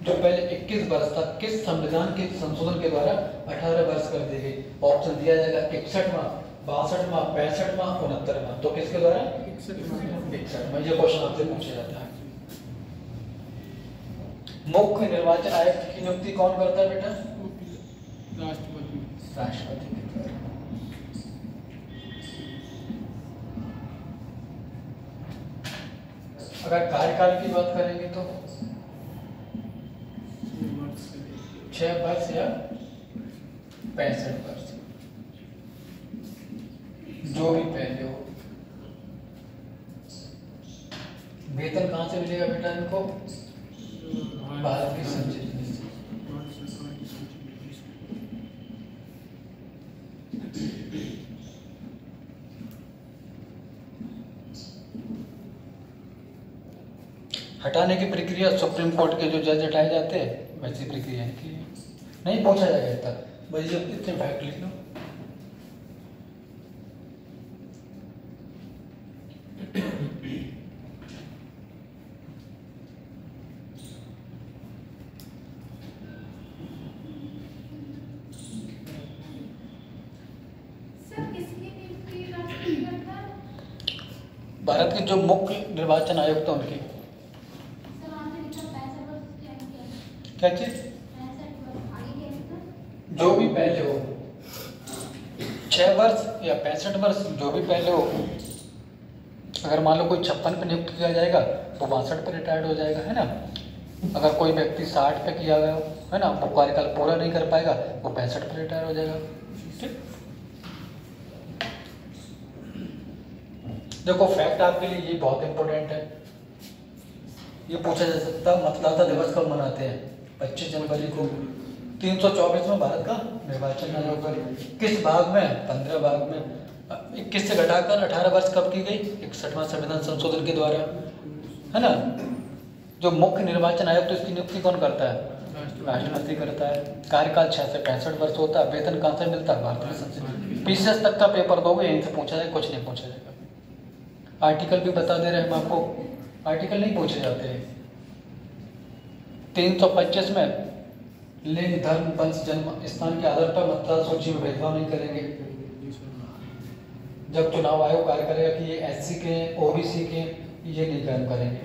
जो पहले 21 वर्ष था, किस संविधान के संशोधन के द्वारा 18 वर्ष कर दी गई? ऑप्शन दिया जाएगा 61वां, 62वां, 65वां, 69वां। तो किसके द्वारा? 61वां। ये क्वेश्चन आपसे पूछा जाता है। मुख्य निर्वाचन आयुक्त की नियुक्ति कौन करता है बेटा? राष्ट्रपति। राष्ट्रपति के द्वारा। अगर कार्यकाल की बात करेंगे तो 6 वर्ष या 65 वर्ष, जो भी पहले हो। वेतन कहाँ से मिलेगा बेटा इनको? भारत की संचित से। हटाने की प्रक्रिया सुप्रीम कोर्ट के जो जज हटाए जाते हैं वैसी प्रक्रिया इनकी है। नहीं पूछा जाएगा इतना, बस ये इतने फैक्ट लिख लो। भारत के जो मुख्य निर्वाचन आयुक्त हैं उनकी क्या चीज, जो भी पहले हो 6 वर्ष या 65 वर्ष जो भी पहले हो, अगर मान लो कोई 56 पे नियुक्त किया जाएगा तो 62 पे रिटायर्ड हो जाएगा, है ना। अगर कोई व्यक्ति 60 पे किया गया है ना, वो कार्यकाल पूरा नहीं कर पाएगा, वो 65 पे रिटायर हो जाएगा। ठीक, देखो फैक्ट आपके लिए ये बहुत इंपॉर्टेंट है। ये पूछा जा सकता मतदाता दिवस कब मनाते हैं? 25 जनवरी को। 324 में भारत का निर्वाचन आयोग किस भाग में? 15 भाग में। 21 से घटाकर 18 वर्ष कब की गई? 61वां संविधान संशोधन के द्वारा, है ना। जो मुख्य निर्वाचन आयोग तो इसकी नियुक्ति कौन करता है? राष्ट्रपति करता है। कार्यकाल 6 से 65 वर्ष होता है। वेतन कहाँ से मिलता है? भारतीय संसद। पीसीएस तक का पेपर दोगे यहीं से पूछा जाए, कुछ नहीं पूछा जाएगा। आर्टिकल भी बता दे रहे हैं हम आपको, आर्टिकल नहीं पूछे जाते हैं। 325 में लिंग, धर्म, वंश, जन्म स्थान के आधार पर मतदाता सूची में भेदभाव नहीं करेंगे। जब चुनाव आयोग कार्य करेगा कि ये एससी के, ओबीसी के, ये नहीं काम करेंगे।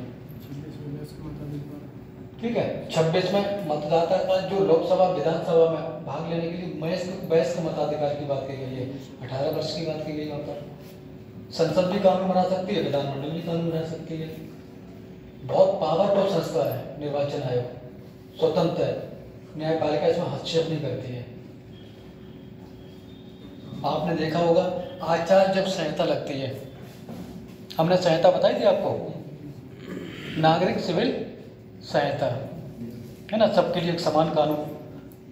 ठीक है। 26 में मतदाता का जो लोकसभा विधानसभा में भाग लेने के लिए वयस्क मताधिकार की बात की गई है। 18 वर्ष की बात की गई वहाँ पर। संसद भी कानून बना सकती है, विधानमंडल भी कानून बना सकती है। बहुत पावरफुल संस्था है निर्वाचन आयोग, स्वतंत्र है। न्यायपालिका इसमें हस्तक्षेप नहीं करती है। आपने देखा होगा आचार जब संहिता लगती है, हमने संहिता बताई थी आपको, नागरिक सिविल संहिता, है ना, सबके लिए एक समान कानून।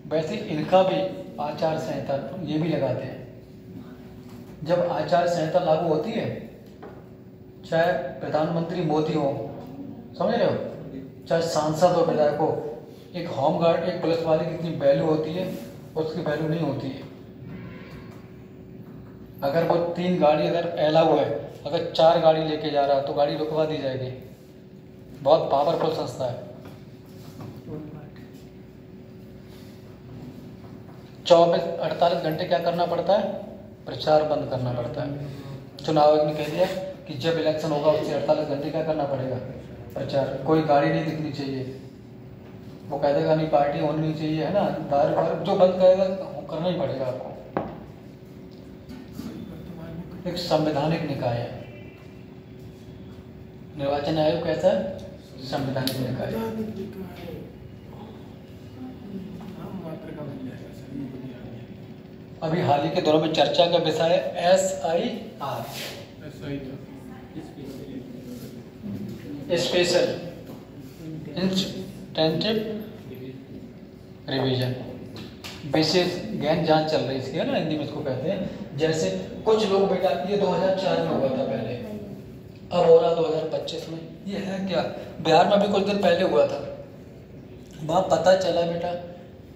वैसे इनका भी आचार संहिता ये भी लगाते हैं। जब आचार संहिता लागू होती है, चाहे प्रधानमंत्री मोदी हो, समझ रहे हो, चाहे सांसद हो, विधायक हो, एक होम गार्ड, एक पुलिस वाले की कितनी वैल्यू होती है, उसकी वैल्यू नहीं होती है। अगर वो 3 गाड़ी अगर अलाउ है, अगर 4 गाड़ी लेके जा रहा है तो गाड़ी रुकवा दी जाएगी। बहुत पावरफुल संस्था है। 48 घंटे क्या करना पड़ता है? प्रचार बंद करना पड़ता है। चुनाव आयोग ने कह दिया कि जब इलेक्शन होगा उससे 48 घंटे क्या करना पड़ेगा? प्रचार। कोई गाड़ी नहीं दिखनी चाहिए। वो कह देगा नहीं पार्टी होनी नहीं चाहिए, है ना, दारू जो बंद करेगा करना ही पड़ेगा आपको। एक संवैधानिक निकाय है निर्वाचन आयोग। कैसा है? संवैधानिक निकाय। अभी हाल ही के दौरों में चर्चा का विषय है SIR, स्पेशल इंटेंसिव रिवीजन, विशेष गहन जांच चल रही है इसकी, है ना, हिंदी में इसको कहते हैं। जैसे कुछ लोग बेटा, ये 2004 में हुआ था पहले, अब हो रहा 2025 में। ये है क्या? बिहार में भी कुछ दिन पहले हुआ था। वहाँ पता चला बेटा,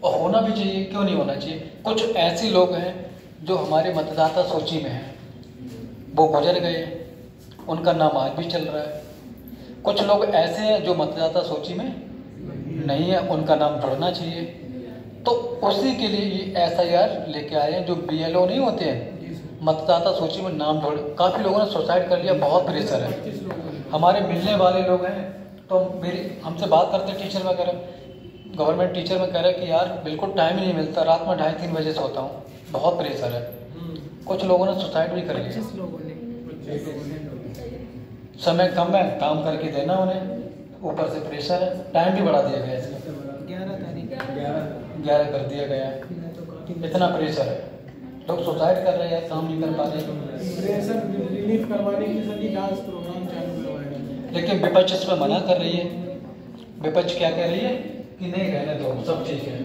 और होना भी चाहिए, क्यों नहीं होना चाहिए, कुछ ऐसे लोग हैं जो हमारे मतदाता सूची में हैं, वो गुजर गए, उनका नाम आज भी चल रहा है। कुछ लोग ऐसे हैं जो मतदाता सूची में नहीं है, उनका नाम जुड़ना चाहिए। तो उसी के लिए ये SIR लेके आए हैं। जो BLO नहीं होते हैं, मतदाता सूची में नाम जोड़। काफ़ी लोगों ने सुसाइड कर लिया, बहुत प्रेशर है। हमारे मिलने वाले लोग हैं तो हमसे बात करते टीचर वगैरह, गवर्नमेंट टीचर में कह रहे हैं कि यार बिल्कुल टाइम ही नहीं मिलता, रात में 2:30-3 बजे सोता हूँ, बहुत प्रेशर है। कुछ लोगों ने सुसाइड भी कर लिया। समय कम है, काम करके देना उन्हें, ऊपर से प्रेशर है, टाइम भी बढ़ा दिया गया इसमें, 11 कर दिया गया है। इतना प्रेशर है, लोग सुसाइड कर रहे हैं, काम नहीं कर पा रहे। प्रेशर रिलीफ करवाने के लिए डांस प्रोग्राम चालू करवाएगा, लेकिन विपक्ष इसमें मना कर रही है। विपक्ष क्या कह रही है कि नहीं, रहने दो, सब ठीक है,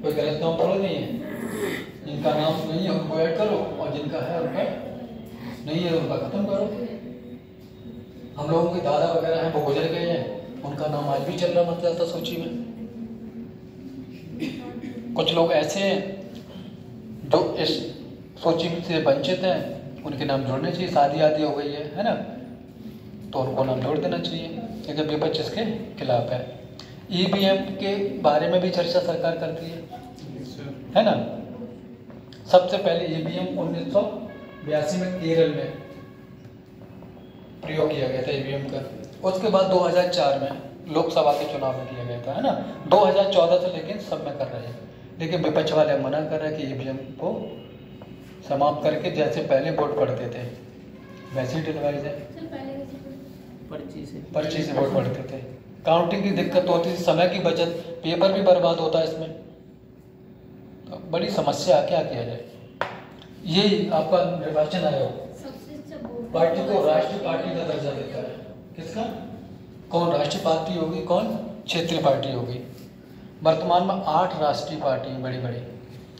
कोई गलत काम थोड़ा नहीं है। जिनका नाम नहीं है उनको ऐड करो, और जिनका है उनका नहीं है उनका खत्म करो। हम लोगों के दादा वगैरह हैं वो गुजर गए हैं, उनका नाम आज भी चल रहा मतदाता सूची में। कुछ लोग ऐसे हैं जो इस सूची से वंचित हैं, उनके नाम जोड़ने चाहिए, शादी आदि हो गई है ना, तो उनको नाम जोड़ देना चाहिए, लेकिन विपक्ष इसके खिलाफ है। ईवीएम के बारे में भी चर्चा सरकार करती है ना। सबसे पहले ईवीएम 1982 में केरल में प्रयोग किया गया था ईवीएम का। उसके बाद 2004 में लोकसभा के चुनाव में किया गया था, है ना। 2014 से लेकिन सब में कर रहे हैं, लेकिन विपक्ष वाले मना कर रहे हैं कि ईवीएम को समाप्त करके जैसे पहले वोट पड़ते थे वैसे ही डिवाइस है, पर्ची से वोट पड़ते थे। काउंटिंग की दिक्कत होती थी, समय की बचत, पेपर भी बर्बाद होता है इसमें, तो बड़ी समस्या। क्या किया जाए? यही आपका निर्वाचन आयोग पार्टी को राष्ट्रीय पार्टी का दर्जा देता है। किसका? कौन राष्ट्रीय पार्टी होगी, कौन क्षेत्रीय पार्टी होगी। वर्तमान में 8 राष्ट्रीय पार्टी बड़ी बड़ी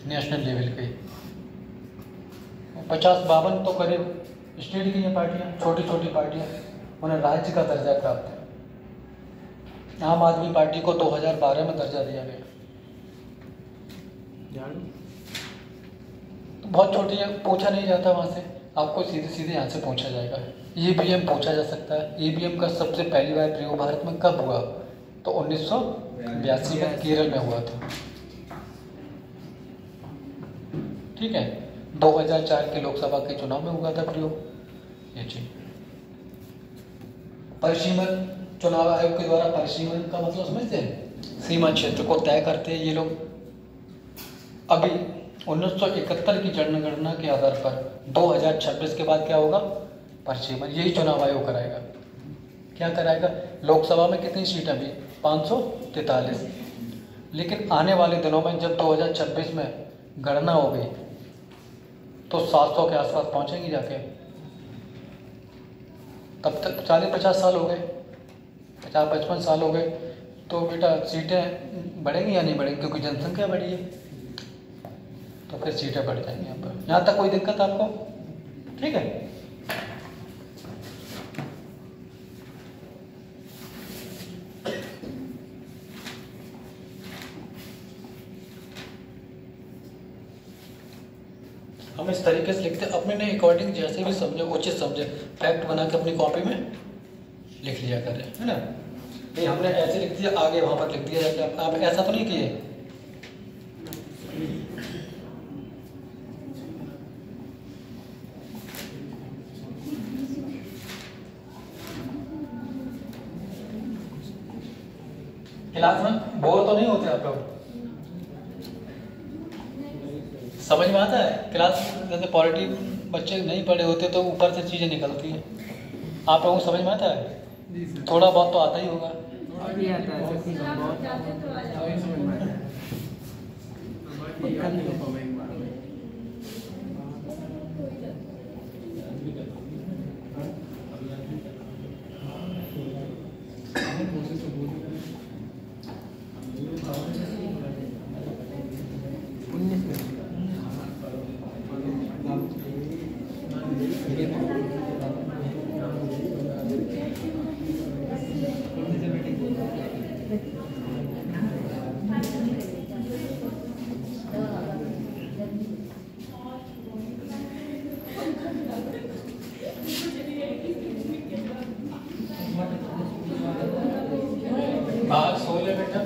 नेशनल लेवल की, 50-52 तो करीब स्टेट की हैं पार्टियाँ, छोटी छोटी पार्टियाँ, उन्हें राज्य का दर्जा प्राप्त है। आम आदमी पार्टी को 2012 में दर्जा दिया गया, तो बहुत छोटी है, पूछा नहीं जाता वहाँ से, आपको सीधे सीधे यहाँ से पूछा जाएगा। ईवीएम पूछा जा सकता है। ईवीएम का सबसे पहली बार प्रयोग भारत में कब हुआ? तो 1982 में केरल में हुआ था, ठीक है। 2004 के लोकसभा के चुनाव में हुआ था प्रयोग। ये चीज परिसीमन, चुनाव आयोग के द्वारा परिसीमन का मतलब समझते हैं, सीमा क्षेत्र को तय करते हैं ये लोग। अभी 1971 की जनगणना के आधार पर 2026 के बाद क्या होगा? परिसीमन। यही चुनाव आयोग कराएगा। क्या कराएगा? लोकसभा में कितनी सीट अभी? 543, लेकिन आने वाले दिनों में जब 2026 में गणना हो गई तो 700 के आसपास पहुंचेंगी जाके। तब तक 40-50 साल हो गए, 50-55 साल हो गए, तो बेटा सीटें बढ़ेंगी या नहीं बढ़ेंगी? क्योंकि जनसंख्या बढ़ी है, तो फिर सीटें बढ़ जाएंगी। यहाँ पर, यहाँ तक कोई दिक्कत आपको? ठीक है। हम इस तरीके से लिखते हैं, अपने ने अकॉर्डिंग जैसे भी समझे, उचित समझे, फैक्ट बना के अपनी कॉपी में लिख लिया करें, है ना। नहीं हमने ऐसे लिख दिया, आगे वहां पर लिख दिया जाता। आप ऐसा तो नहीं किए? क्लास में बोर तो नहीं होते आप लोग? समझ में आता है? क्लास जैसे पॉलिटी बच्चे नहीं पढ़े होते तो ऊपर से चीज़ें निकलती हैं। आप लोगों को समझ में आता है? थोड़ा बहुत तो आता ही होगा। भाग 16 बेटा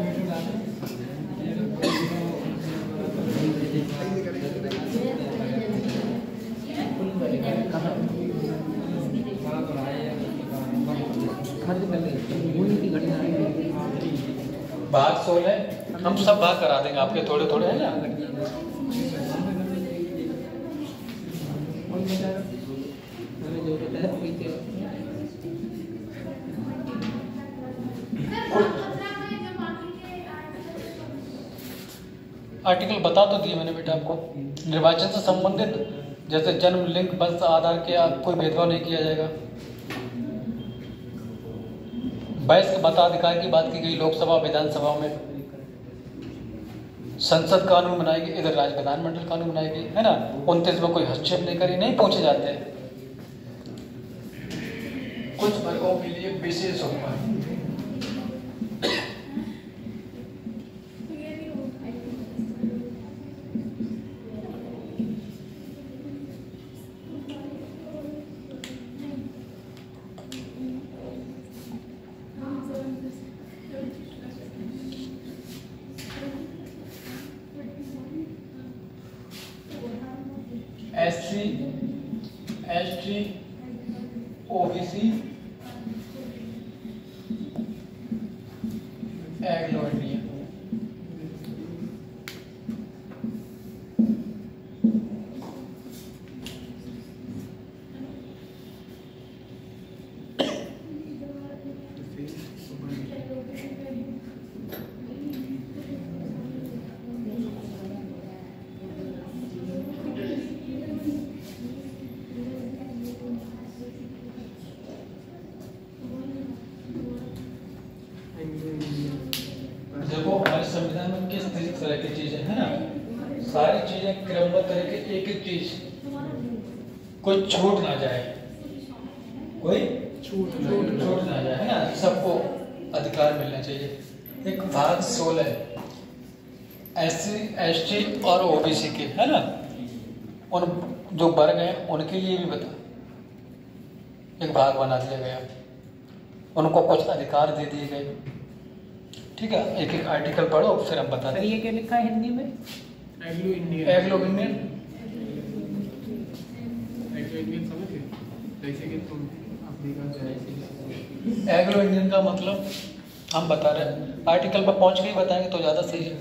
भाग 16 हम सब भाग करा देंगे आपके, थोड़े थोड़े है ना। आर्टिकल बता तो दिए मैंने बेटा आपको। निर्वाचन से संबंधित जैसे जन्म, लिंग, वंश, आधार के कोई भेदभाव नहीं किया जाएगा। वयस्क मताधिकार की बात की गई लोकसभा विधानसभा में। संसद कानून बनाएगी, इधर राज्य विधानमंडल कानून बनाएगी, है ना। 29 में कोई हस्तक्षेप नहीं करी, नहीं पूछे जाते। कुछ वर्गों के लिए विशेष होगा। SC, ST, OBC, Anglo Indian. देखो हमारे संविधान में किस तरह की चीजें है ना, सारी चीजें क्रमबद्ध करके एक एक चीज, कोई छूट ना जाए, कोई छूट ना जाए है ना, सबको अधिकार मिलना चाहिए। एक भाग 16 SC, ST और OBC के है ना, उन जो वर्ग हैं उनके लिए भी बता एक भाग बना दिया गया, उनको कुछ अधिकार दे दिए गए। ठीक है, एक एक आर्टिकल पढ़ो फिर हम बताते हैं। ये क्या लिखा है हिंदी में? एग्लो इंडियन। एग्लो इंडियन समझ गए? जैसे कि तुम अफ्रीका से आए। एग्लो इंडियन का मतलब हम बता रहे हैं, आर्टिकल पर पहुंच के ही बताएंगे तो ज़्यादा सही है।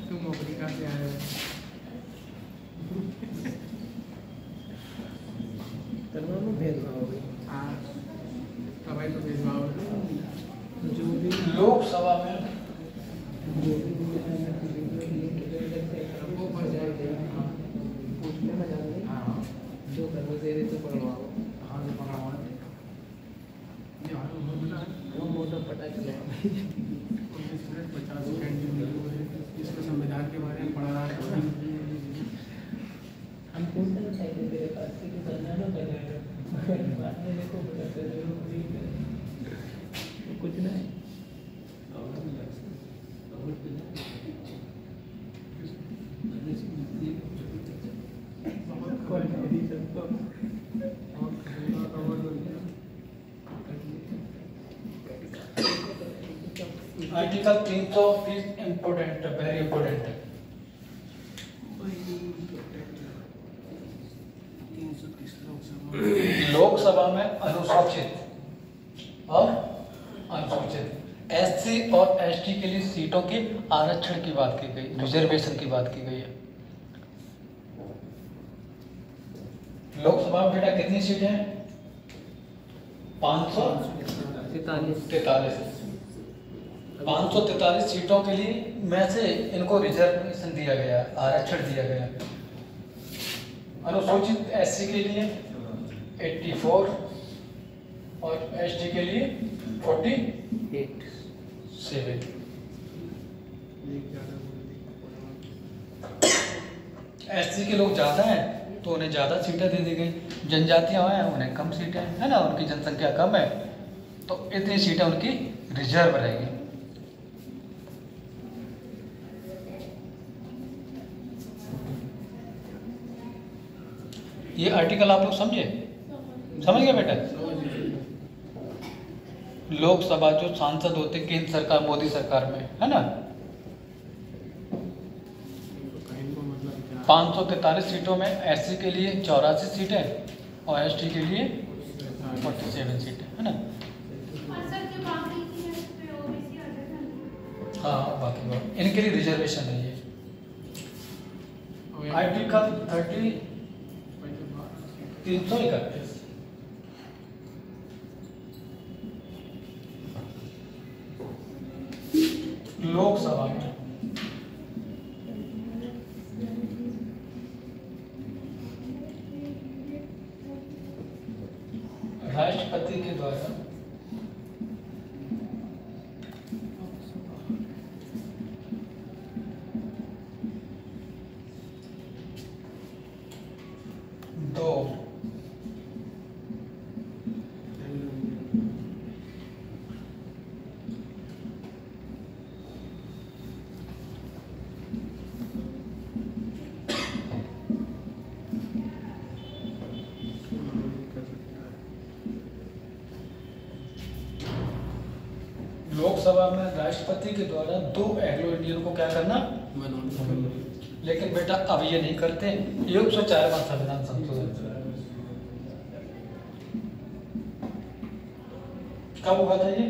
तुम अफ्रीका से आए हो। भेदभाव हाँ, तब तो भेदभाव जो भी लोकसभा में वो बढ़ जाएगा। पूछने में जाने हाँ जो करने दे रहे तो पढ़वाओ। हाँ तो पढ़ाओ। ये हाल बहुत बड़ा है। वो मोटा पता चला 19 मिनट 50 सेकंड की वीडियो है, इसमें संविधान के बारे में पढ़ा रहा है। हम कौन सा टाइम मेरे पास से तो करना ना करना बाद में देखो बता कर कुछ नहीं आर्टिकल 330 इम्पोर्टेंट, वेरी इम्पोर्टेंट है। लोकसभा में अनुसूचित और अनुसूचित SC और ST के लिए सीटों के आरक्षण की बात की गई, रिजर्वेशन की बात की गई है। लोकसभा में बेटा कितनी सीटें हैं? 543 सीटों के लिए में से इनको रिजर्वेशन दिया गया, आरक्षण दिया गया। अनुसूचित SC के लिए 84 और ST के लिए 47। SC के लोग ज़्यादा हैं तो उन्हें ज़्यादा सीटें दे दी गई, जनजातियाँ हैं उन्हें कम सीटें है ना, उनकी जनसंख्या कम है तो इतनी सीटें उनकी रिजर्व रहेगी। ये आर्टिकल आप लोग समझे? समझ गए बेटा? लोकसभा जो सांसद होते केंद्र सरकार मोदी सरकार में है ना, 543 सीटों में SC के लिए 84 सीटें और ST के लिए 47 सीटें है ना। हाँ बाकी इनके लिए रिजर्वेशन है ये। आर्टिकल 331 लोकसभा में राष्ट्रपति के द्वारा लोकसभा में राष्ट्रपति के द्वारा 2 एंग्लो इंडियन को क्या करना, लेकिन बेटा अब ये नहीं करते। 104वां संविधान संशोधन कब हुआ था ये?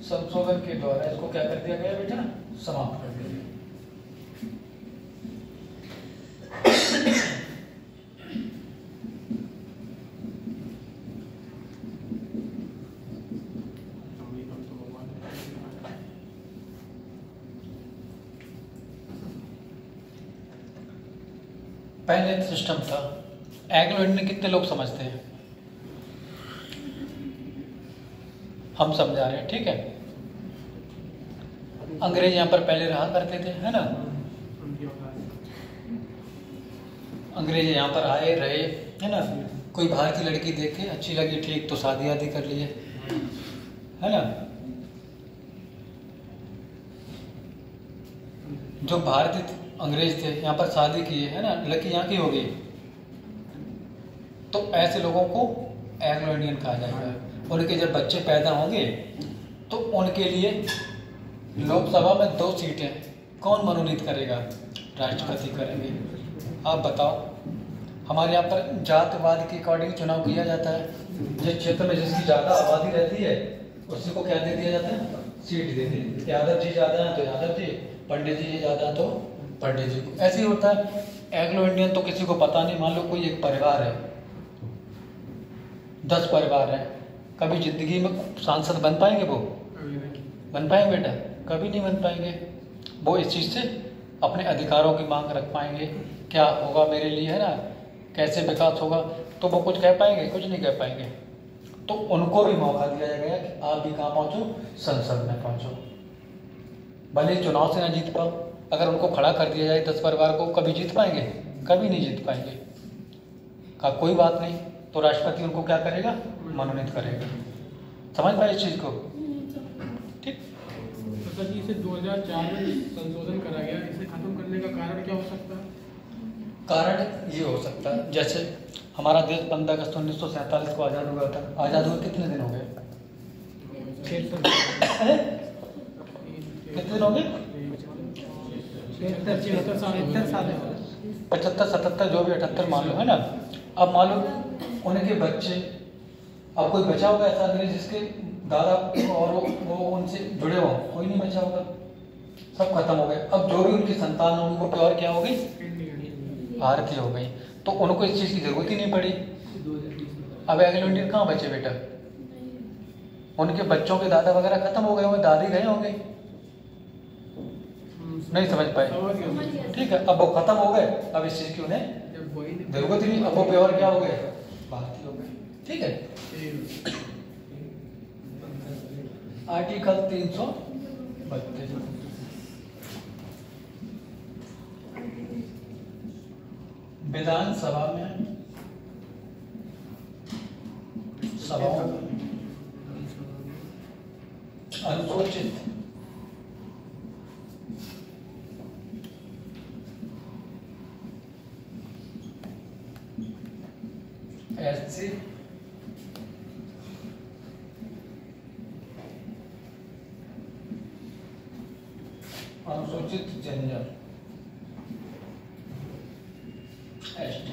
संशोधन के द्वारा इसको क्या कर दिया गया बेटा, समाप्त कर दिया गया। पहले सिस्टम था, एंग्लो इंडियन कितने लोग समझते हैं, हम समझा रहे हैं, ठीक है। अंग्रेज यहाँ पर पहले रहा करते थे, है ना। अंग्रेज यहाँ पर आए रहे, है ना। कोई बाहर की लड़की देखे अच्छी लगी, ठीक, तो शादी आदि कर लिए, है ना। जो भारतीय अंग्रेज थे यहाँ पर शादी किए, है ना, लड़की यहाँ की होगी, तो ऐसे लोगों को एंग्लो इंडियन कहा जाएगा। उनके जब बच्चे पैदा होंगे तो उनके लिए लोकसभा में 2 सीटें कौन मनोनीत करेगा, राष्ट्रपति करेंगे। आप बताओ, हमारे यहाँ पर जातवाद के अकॉर्डिंग चुनाव किया जाता है। जिस क्षेत्र में जिसकी ज़्यादा आबादी रहती है उसी को क्या दे दिया जाता है, सीट दे दी। यादव जी ज़्यादा हैं तो यादव जी, पंडित जी ज़्यादा हैं तो पंडित जी को। ऐसे ही होता है। एंग्लो इंडियन तो किसी को पता नहीं, मान लो कोई एक परिवार है, 10 परिवार है, कभी जिंदगी में सांसद बन पाएंगे वो? बन पाएंगे बेटा? कभी नहीं बन पाएंगे। वो इस चीज़ से अपने अधिकारों की मांग रख पाएंगे, क्या होगा मेरे लिए, है ना, कैसे विकास होगा, तो वो कुछ कह पाएंगे? कुछ नहीं कह पाएंगे। तो उनको भी मौका दिया गया कि आप भी कहाँ पहुँचो, संसद में पहुँचो। भले ही चुनाव से ना जीत पाओ, अगर उनको खड़ा कर दिया जाए 10 परिवार को, कभी जीत पाएंगे? कभी नहीं जीत पाएंगे। का कोई बात नहीं, तो राष्ट्रपति उनको क्या करेगा, मनोनीत करेगा। समझ पाए इस चीज़ को? ठीक। तो सर जी, इसे 2004 में संशोधन करा गया, इसे खत्म करने का कारण क्या हो सकता है? कारण ये हो सकता है, जैसे हमारा देश 15 अगस्त 1947 को आज़ाद हुआ था। आज़ाद हुए कितने दिन हो गए? 6 कितने दिन हो गए? 75 77 जो भी 78 मान लो, है ना। अब मान लो उनके बच्चे, अब कोई बचा होगा ऐसा नहीं जिसके दादा और वो उनसे जुड़े हों? कोई नहीं बचा होगा, सब खत्म हो गए। अब जो भी उनकी संतान होंगी वो प्योर क्या हो गई, भारतीय हो गई। तो उनको इस चीज़ की जरूरत ही नहीं पड़ी। अब एंग्लो इंडियन कहाँ बचे बेटा? उनके बच्चों के दादा वगैरह खत्म हो गए होंगे, दादी गए होंगे, नहीं समझ पाए, ठीक है। अब वो खत्म हो गए, अब इस चीज़ की उन्हें जरूरत ही नहीं। अब वो प्योर क्या हो गए, भारतीय हो गए, ठीक है। आर्टिकल 332 विधानसभा में सभाओं में अनुसूचित SC अनुसूचित जनजाति ST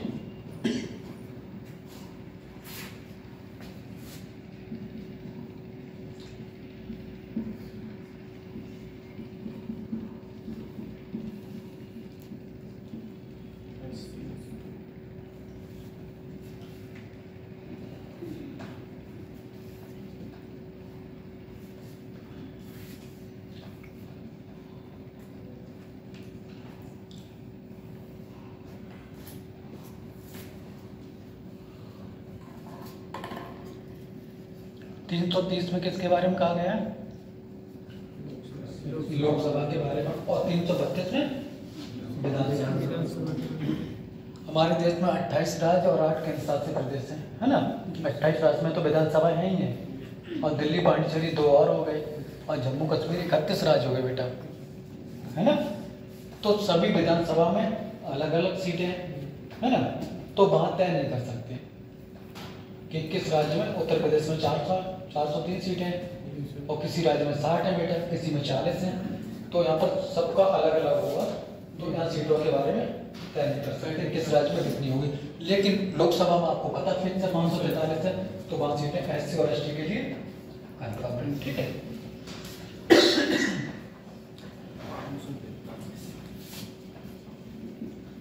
(330) में किसके बारे में कहा गया है? लोकसभा के बारे में। और 332 में विधानसभा। हमारे देश में 28 राज्य और 8 केंद्र शासित प्रदेश हैं, है ना। 28 राज्य में तो विधानसभा है ही है, और दिल्ली पांडिचेरी 2 और हो गए, और जम्मू कश्मीर 31 राज्य हो गए बेटा, है ना। तो सभी विधानसभा में अलग अलग सीटें हैं, है ना। तो वहाँ तय नहीं कर सकते कि किस राज्य में। उत्तर प्रदेश में 403 सीटें हैं और किसी राज्य में 60 है बेटा, किसी में 40 हैं। तो यहाँ पर सबका अलग अलग होगा, तो यहाँ सीटों के बारे में तय नहीं कर सकते किस राज्य में कितनी होगी। लेकिन लोकसभा में आपको पता फिक्स है 543 है, तो वहाँ सीटें SC और ST के लिए कन्फर्म है। ठीक है,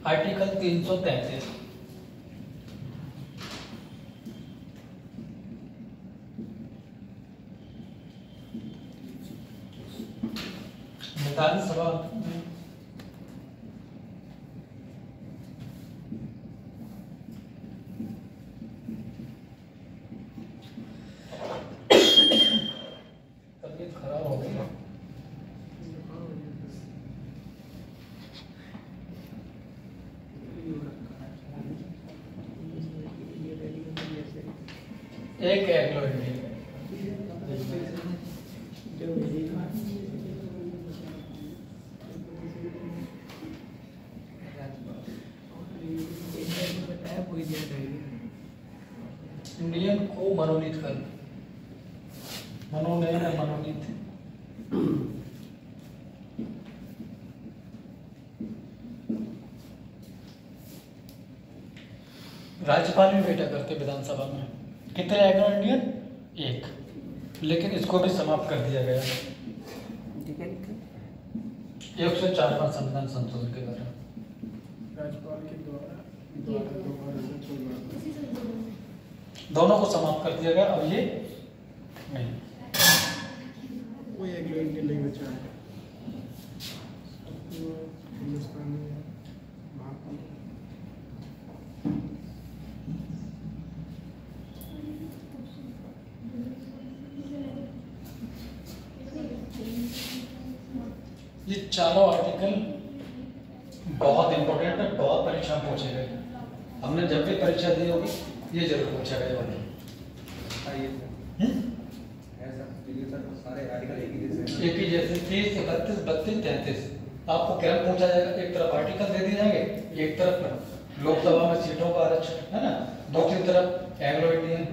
आर्टिकल 333 विधानसभा में तबीयत खराब हो गई। एक एग्लो इंडियन इंडियन को मनोनीत कर, मनोनयन है मनोनीत। राज्यपाल भी बेटा करते विधानसभा में। कितने एग्लो इंडियन? एक, लेकिन इसको भी समाप्त कर दिया गया 104वां संविधान संशोधन के द्वारा। राज्यपाल के द्वारा दोनों को समाप्त कर दिया गया। अब ये नहीं, कोई एग्लो इंडियन नहीं बचा है हिंदुस्तान में। ये चारों आर्टिकल बहुत इंपॉर्टेंट है, बहुत परीक्षा में पूछे गए। हमने जब भी परीक्षा दी होगी ये जरूर पूछा गया होगा। एक ही जैसे 30, 31, 32, 33 आपको क्रम पूछा जाएगा। एक तरफ आर्टिकल दे दिए जाएंगे, एक तरफ लोकसभा में सीटों का आरक्षण है ना, दूसरी तरफ एग्लो इंडियन,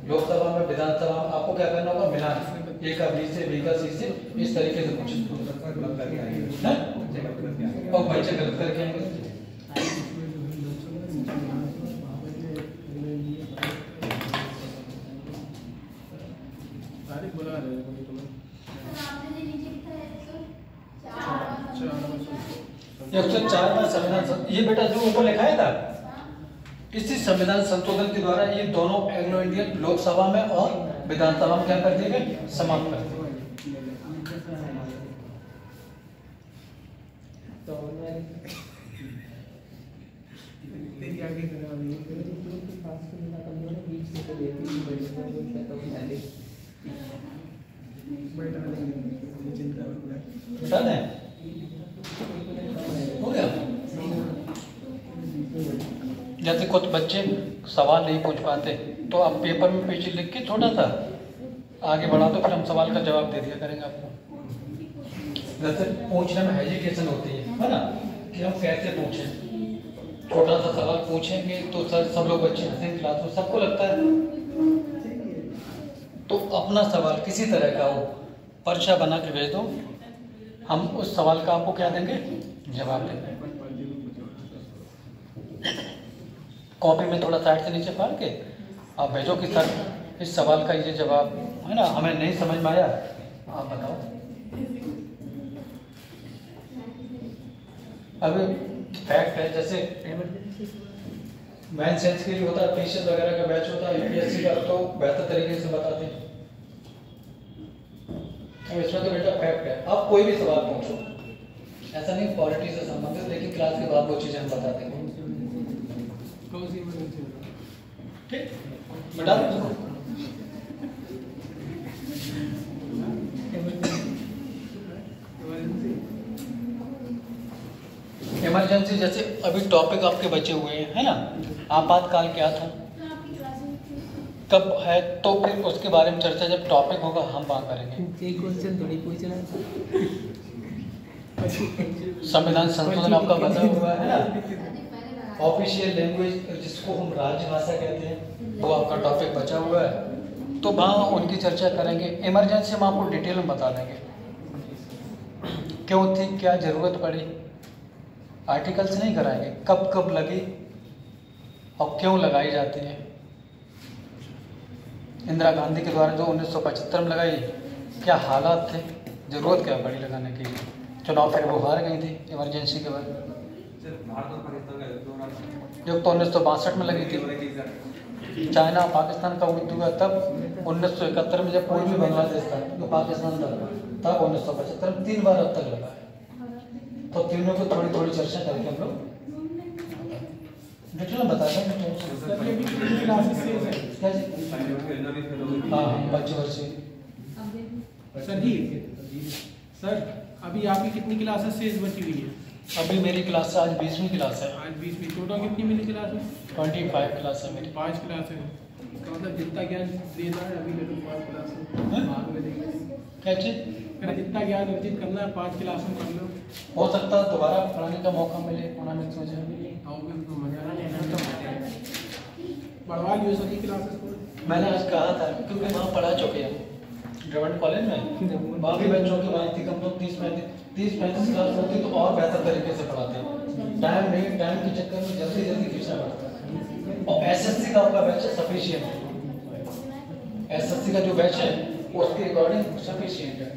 लोकसभा में विधानसभा में आपको क्या करना होगा, मिलान। ए का बी से, बी का सी से, इस तरीके से पूछे और बच्चे गलत करके आएंगे। बुला रहे हैं तुम्हें 104वां संविधान, ये बेटा जो ऊपर लिखा है था, इसी संविधान संशोधन के द्वारा ये दोनों एग्लो इंडियन लोकसभा में और विधानसभा में क्या कर दिए गए, समाप्त कर दिए। बता दें हो गया। जैसे कुछ बच्चे सवाल नहीं पूछ पाते तो आप पेपर में पेज लिख के छोटा सा आगे बढ़ा दो, फिर हम सवाल का जवाब दे दिया करेंगे आपको। जैसे पूछने में हेजिटेशन होती है ना, कि हम कैसे पूछें। छोटा सा सवाल पूछेंगे तो सर सब लोग बच्चे हंसेंगे क्लास में, सबको लगता है। तो अपना सवाल किसी तरह का हो, पर्चा बना के भेज दो, हम उस सवाल का आपको क्या देंगे, जवाब देंगे। कॉपी में थोड़ा साइड से नीचे फाड़ के आप भेजो कि सर इस सवाल का ये जवाब है ना, हमें नहीं समझ में आया, आप बताओ। अब फैक्ट है, जैसे मैन सेंस के लिए होता है, पीसीएस वगैरह का बैच होता है, यूपीएससी का, तो बेहतर तरीके से बताते हैं। अब इसमें तो बेटा फैक्ट है, आप कोई भी सवाल पूछो, ऐसा नहीं पॉलिटी से संबंधित, लेकिन क्लास के बाद वो चीजें हम बताते हैं। ठीक, बता दो। इमरजेंसी जैसे अभी टॉपिक आपके बचे हुए हैं है ना, आपातकाल क्या था, कब है, तो फिर उसके बारे में चर्चा जब टॉपिक होगा हम वहाँ करेंगे। संविधान संशोधन आपका बचा हुआ है ना, ऑफिशियल लैंग्वेज जिसको हम राजभाषा कहते हैं, वो आपका टॉपिक बचा हुआ है, तो वहाँ उनकी चर्चा करेंगे। इमरजेंसी हम आपको डिटेल में बता देंगे क्यों थी, क्या ज़रूरत पड़ी। आर्टिकल्स नहीं कराएंगे, कब कब लगी और क्यों लगाई जाती है। इंदिरा गांधी के द्वारा जो 1975 में लगाई, क्या हालात थे, ज़रूरत क्या पड़ी लगाने की। चुनाव फिर वो हार गई थी इमरजेंसी के बाद। जो तो 1962 में लगी थी। चाइना पाकिस्तान का युद्ध हुआ तब 1971 में, जब पूर्वी बांग्लादेश था जो पाकिस्तान था, तब 1975 में 3 बार अब तक लगा है। तो तीनों को थोड़ी थोड़ी चर्चा करके हम लोग डिटेल में बता दें। हाँ, पंचवर्षीय। सर अभी आपकी कितनी क्लासेस शेष बची हुई है? अभी मेरी क्लास आज 20वीं क्लास है। आज 20वीं। टोटल कितनी मेरी क्लास है? 25 क्लास है मेरी। 5 क्लास है। इसका मतलब जितना ज्ञान देना है अभी मेरे 5 क्लास है। बाद में देंगे। क्या चीज़? जितना ज्ञान अर्जित करना है 5 क्लास में कर लो। हो सकता है दोबारा पढ़ाने का मौका मिले, टूर्नामेंट में जाए। बढ़वा लियो सभी क्लासेस को। मैंने आज कहा था क्योंकि वहाँ पढ़ा चुके हैं ड्रवन कॉलेज में, वहाँ भी बच्चों की बात थी, कम से कम 30-35 क्लास होती तो और बेहतर तरीके से पढ़ाते। टाइम नहीं, टाइम के चक्कर में जल्दी जल्दी खींचना पड़ता है। और एसएससी का आपका बैच सफिशियंट है। एसएससी का जो बैच है उसके अकॉर्डिंग सफिशियंट है।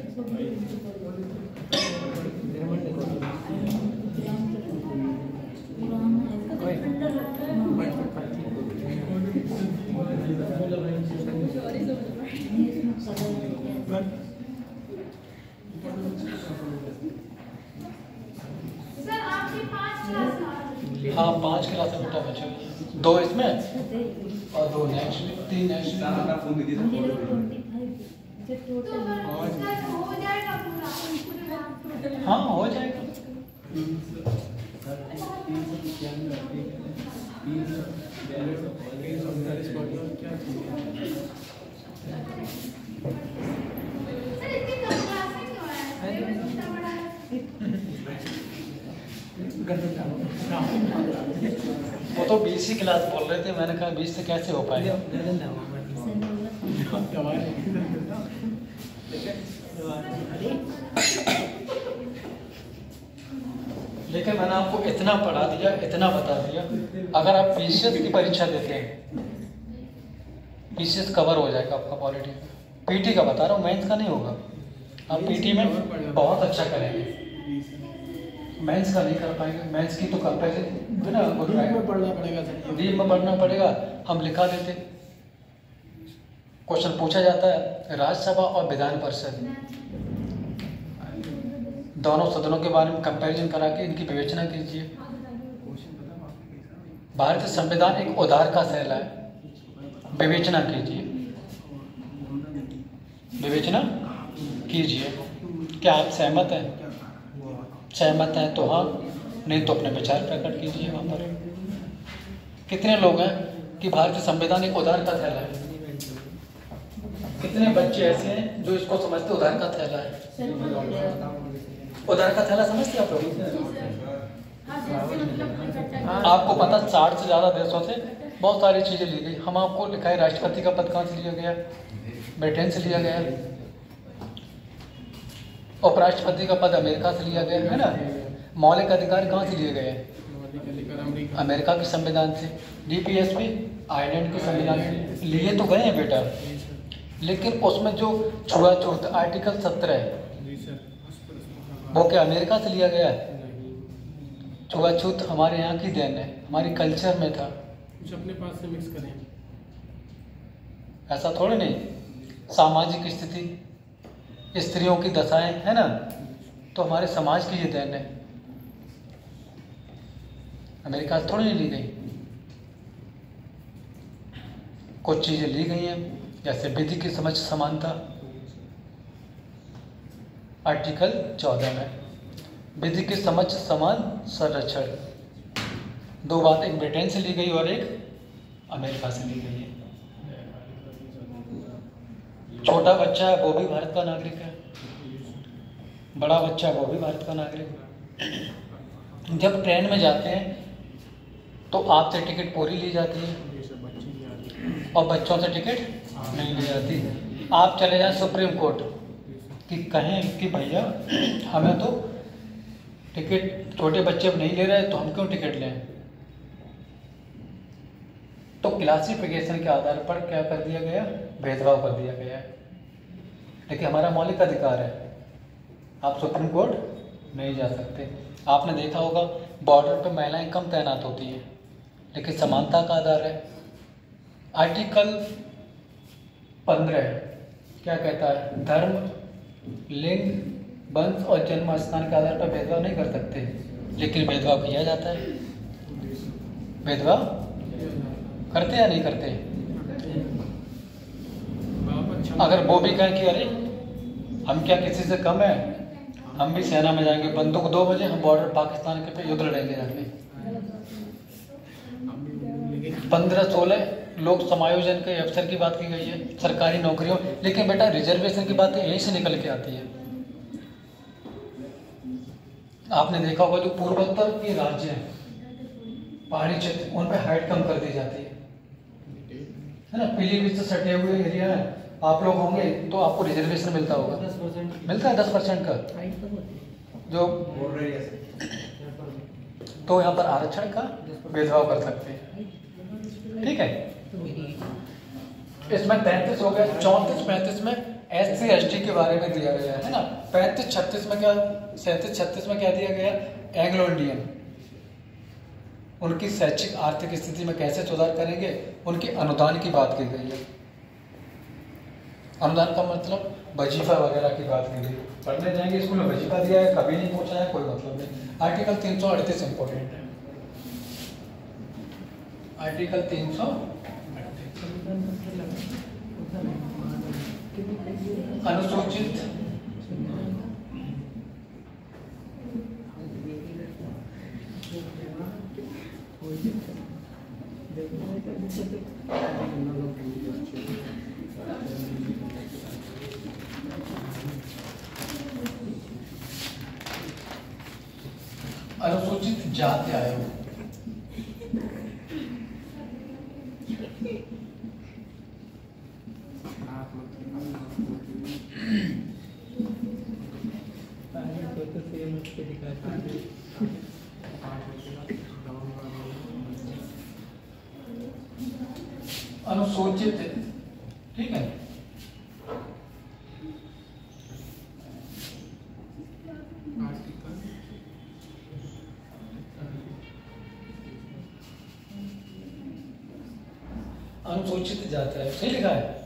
सर आपकी 5 क्लास हाँ, 5 क्लास है बेटा बच्चों, 2 इसमें और 2 नेक्स्ट में, 3 नेक्स्ट में। हाँ, हो जाएगा। वो तो 20 ही क्लास बोल रहे थे, मैंने कहा 20 से कैसे हो पाएगा। लेकिन मैंने आपको इतना पढ़ा दिया, इतना बता दिया, अगर आप पीसीएस की परीक्षा देते हैं, पीसीएस कवर हो जाएगा आपका पॉलिटी। पीटी का बता रहा हूँ, मेंस का नहीं होगा। आप पीटी में बहुत अच्छा करेंगे, मेंस का नहीं कर पाएंगे। मेंस की तो कंपेरिजन बिना पढ़ना पड़ेगा, रीप में पढ़ना पड़ेगा। हम लिखा देते, क्वेश्चन पूछा जाता है राज्यसभा और विधान परिषद दोनों सदनों के बारे में कंपैरिजन करा के इनकी विवेचना कीजिए। भारतीय संविधान एक उधार का थैला है, विवेचना कीजिए, विवेचना कीजिए। क्या आप सहमत हैं? सहमत हैं तो हाँ, नहीं तो अपने विचार प्रकट कीजिए वहाँ पर। कितने लोग हैं कि भारतीय संविधान एक उधार का थैला है? कितने बच्चे ऐसे हैं जो इसको समझते उधार का थैला है? उधार का थैला समझते आप लोग? आपको पता 60 से ज़्यादा देशों से बहुत सारी चीज़ें ली गई। हम आपको लिखा है राष्ट्रपति का पद कहाँ से लिया गया? ब्रिटेन से लिया गया। उपराष्ट्रपति का पद अमेरिका से लिया गया है ना। मौलिक अधिकार कहाँ से लिए गए? अमेरिका के संविधान से। डीपीएसपी आयरलैंड के संविधान से लिए तो गए हैं बेटा, लेकिन उसमें जो छुआछूत आर्टिकल 17 वो क्या अमेरिका से लिया गया है? छुआछूत हमारे यहाँ की देन है, हमारी कल्चर में था। कुछ अपने पास से मिक्स करें, ऐसा थोड़े नहीं। सामाजिक स्थिति, स्त्रियों की दशाएं है ना, तो हमारे समाज की ये देन है। अमेरिका से थोड़ी नहीं ली गई। कुछ चीज़ें ली गई हैं, जैसे विधि की समझ समानता, आर्टिकल 14 में विधि की समझ समान संरक्षण। 2 बात, एक ब्रिटेन से ली गई और एक अमेरिका से ली गई है। छोटा बच्चा है वो भी भारत का नागरिक है, बड़ा बच्चा है वो भी भारत का नागरिक है। जब ट्रेन में जाते हैं तो आपसे टिकट पूरी ली जाती है और बच्चों से टिकट नहीं ली जाती। आप चले जाएं सुप्रीम कोर्ट कि कहें कि भैया हमें तो टिकट छोटे बच्चे नहीं ले रहे तो हम क्यों टिकट लें, तो क्लासिफिकेशन के आधार पर क्या कर दिया गया, भेदभाव कर दिया गया है। लेकिन हमारा मौलिक अधिकार है, आप सुप्रीम कोर्ट नहीं जा सकते। आपने देखा होगा बॉर्डर पर महिलाएं कम तैनात होती हैं, लेकिन समानता का आधार है। आर्टिकल 15 क्या कहता है, धर्म, लिंग, वंश और जन्म स्थान के आधार पर भेदभाव नहीं कर सकते, लेकिन भेदभाव किया जाता है। भेदभाव करते या नहीं करते? अगर वो भी कहें कि अरे हम क्या किसी से कम है, हम भी सेना में जाएंगे, बंदूक 2 बजे हम बॉर्डर पाकिस्तान के पे युद्ध लड़ेंगे जाके। 15-16 लोग समायोजन के अवसर की बात की गई है, सरकारी नौकरियों, लेकिन बेटा रिजर्वेशन की बात यहीं से निकल के आती है। आपने देखा होगा जो पूर्वोत्तर के राज्य हैं, पहाड़ी क्षेत्र, उन पर हाइट कम कर दी जाती है ना। पीलीभीत से सटे हुए एरिया है, आप लोग होंगे तो आपको रिजर्वेशन मिलता होगा, 10% मिलता है 10% का जो, तो यहाँ पर आरक्षण का भेदभाव कर सकते हैं। ठीक है, इसमें 33 हो गया। 34-35 में SC/ST के बारे में दिया गया है ना। 35-36 में क्या, 37-36 में क्या दिया गया, एंग्लो इंडियन, उनकी शैक्षिक आर्थिक स्थिति में कैसे सुधार करेंगे, उनके अनुदान की बात की गई है। अनुदान का मतलब वजीफा वगैरह की बात की गई। पढ़ने जाएंगे स्कूल में वजीफा दिया है, कभी नहीं पूछा है, कोई मतलब नहीं। आर्टिकल 338 इंपॉर्टेंट है। आर्टिकल 338 अनुसूचित अनुसूचित जाति आयोग अनुसूचित, ठीक है। अनुसूचित जाति है, सही लिखा है।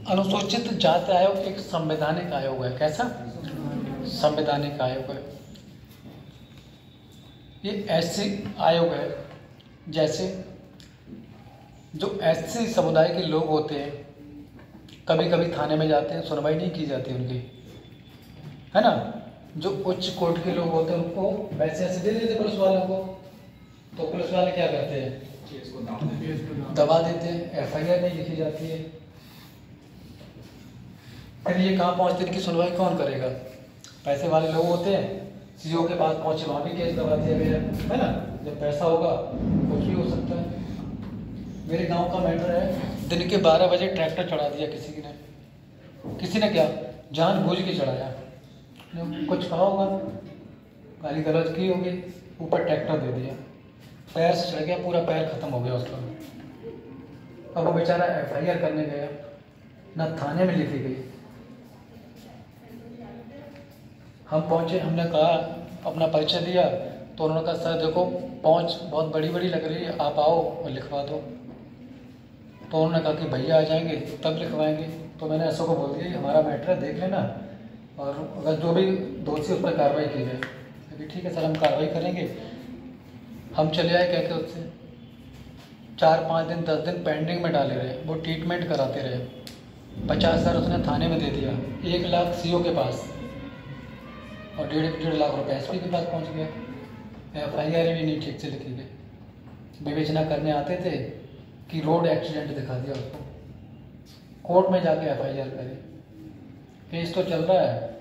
अनुसूचित जाति आयोग एक संवैधानिक आयोग है। कैसा? संवैधानिक आयोग है। ये ऐसे आयोग है जैसे जो SC समुदाय के लोग होते हैं, कभी कभी थाने में जाते हैं, सुनवाई नहीं की जाती उनकी, है ना। जो उच्च कोर्ट के लोग होते हैं उनको वैसे ऐसे दे देते पुलिस वालों को, तो पुलिस वाले क्या करते हैं, दबा देते हैं, FIR नहीं लिखी जाती है। फिर ये कहाँ पहुँचते हैं, इनकी सुनवाई कौन करेगा? पैसे वाले लोग होते हैं, CO के पास पहुँचे, वहाँ भी केस दबा दिया गया, है ना। जब पैसा होगा कुछ भी हो सकता है। मेरे गांव का मैटर है, दिन के 12 बजे ट्रैक्टर चढ़ा दिया किसी ने क्या जानबूझ के चढ़ाया, कुछ कहा होगा, गाली गलौज की होगी, ऊपर ट्रैक्टर दे दिया, पैर से चढ़ गया, पूरा पैर खत्म हो गया उसका। अब वो बेचारा FIR करने गया, ना थाने में लिखी गई। हम पहुँचे, हमने कहा, अपना परिचय दिया, तो उन्होंने कहा सर देखो पहुँच बहुत बड़ी बड़ी लग रही है, आप आओ और लिखवा दो। तो उन्होंने कहा कि भैया आ जाएंगे तब लिखवाएंगे। तो मैंने ऐसा को बोल दिया, ये हमारा मैटर है, देख लेना, और अगर जो भी दोषी उस पर कार्रवाई की जाए। अभी ठीक है सर, हम कार्रवाई करेंगे। हम चले आए कह के उससे, 4-5 दिन 10 दिन पेंडिंग में डाले रहे, वो ट्रीटमेंट कराते रहे। 50,000 उसने थाने में दे दिया, 1 लाख CO के पास, और 1.5 लाख रुपये SP के पास पहुंच गया। FIR भी नहीं ठीक से लिखी गई। विवेचना करने आते थे कि रोड एक्सीडेंट दिखा दिया उसको, कोर्ट में जाके FIR करे। केस तो चल रहा है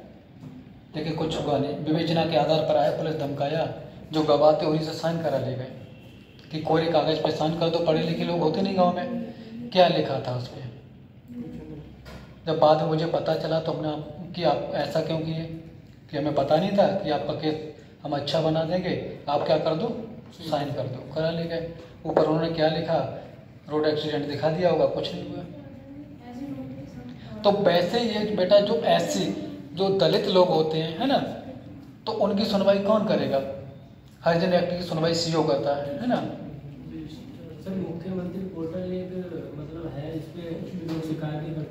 लेकिन कुछ हुआ नहीं। विवेचना के आधार पर आया, पुलिस धमकाया, जो गवाह थे उन्हीं से साइन करा ले गए कि कोरे कागज पे साइन कर दो। पढ़े लिखे लोग होते नहीं गांव में, क्या लिखा था उस पर। जब बाद में मुझे पता चला तो हमने कि आप ऐसा क्यों किए, कि हमें पता नहीं था कि आपका केस हम अच्छा बना देंगे, आप क्या कर दो, साइन कर दो, करा ले गए। ऊपर उन्होंने क्या लिखा, रोड एक्सीडेंट दिखा दिया होगा, कुछ नहीं हुआ। तो वैसे ये बेटा जो ऐसे जो दलित लोग होते हैं, है ना, तो उनकी सुनवाई कौन करेगा। हरिजन एक्ट की सुनवाई सीओ करता है ना। सर मुख्यमंत्री पोर्टल एक मतलब है, इस पे लोग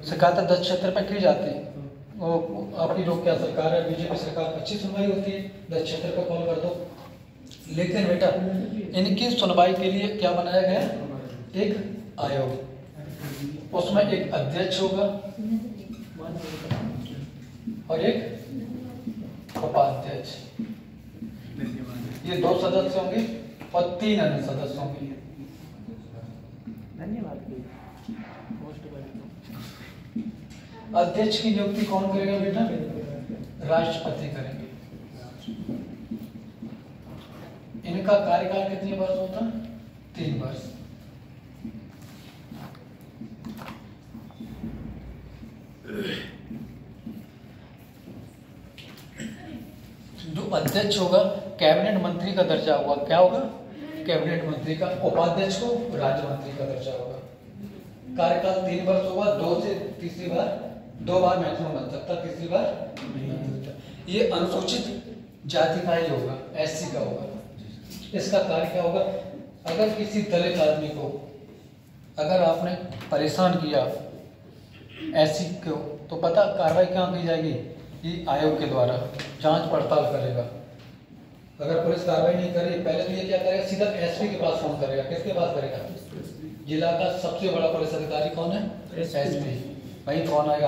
शिकायत 10 क्षेत्र पर की जाती है। वो आपकी जो क्या सरकार है, बीजेपी सरकार, अच्छी सुनवाई होती है, 10 क्षेत्र पर कॉल कर दो। लेकिन बेटा इनकी सुनवाई के लिए क्या बनाया गया, एक आयोग, उसमें एक अध्यक्ष होगा और एक उपाध्यक्ष। ये 2 सदस्य होंगे और 3 अन्य सदस्य होंगे। धन्यवाद। अध्यक्ष की नियुक्ति कौन करेगा बेटा, राष्ट्रपति करेंगे। इनका कार्यकाल कितने वर्ष होता है, 3 वर्ष। जो अध्यक्ष होगा कैबिनेट मंत्री का दर्जा होगा, क्या होगा, कैबिनेट मंत्री का। उपाध्यक्ष को राज्य मंत्री का दर्जा होगा। कार्यकाल 3 वर्ष होगा, 2 से तीसरी बार, 2 बार मैक्सिमम बन सकता, तीसरी बार नहीं बन सकता। ये अनुसूचित जाति का ही होगा, एससी का होगा। इसका कार्य क्या होगा, अगर किसी दलित आदमी को अगर आपने परेशान किया एससी को, तो पता कार्रवाई कहाँ की जाएगी, ये आयोग के द्वारा जांच पड़ताल करेगा। अगर पुलिस कार्रवाई नहीं करे, पहले तो ये क्या करेगा, सीधा एसपी के पास फोन करेगा। किसके पास करेगा, जिला का सबसे बड़ा पुलिस अधिकारी कौन है, एसपी। वही फोन आएगा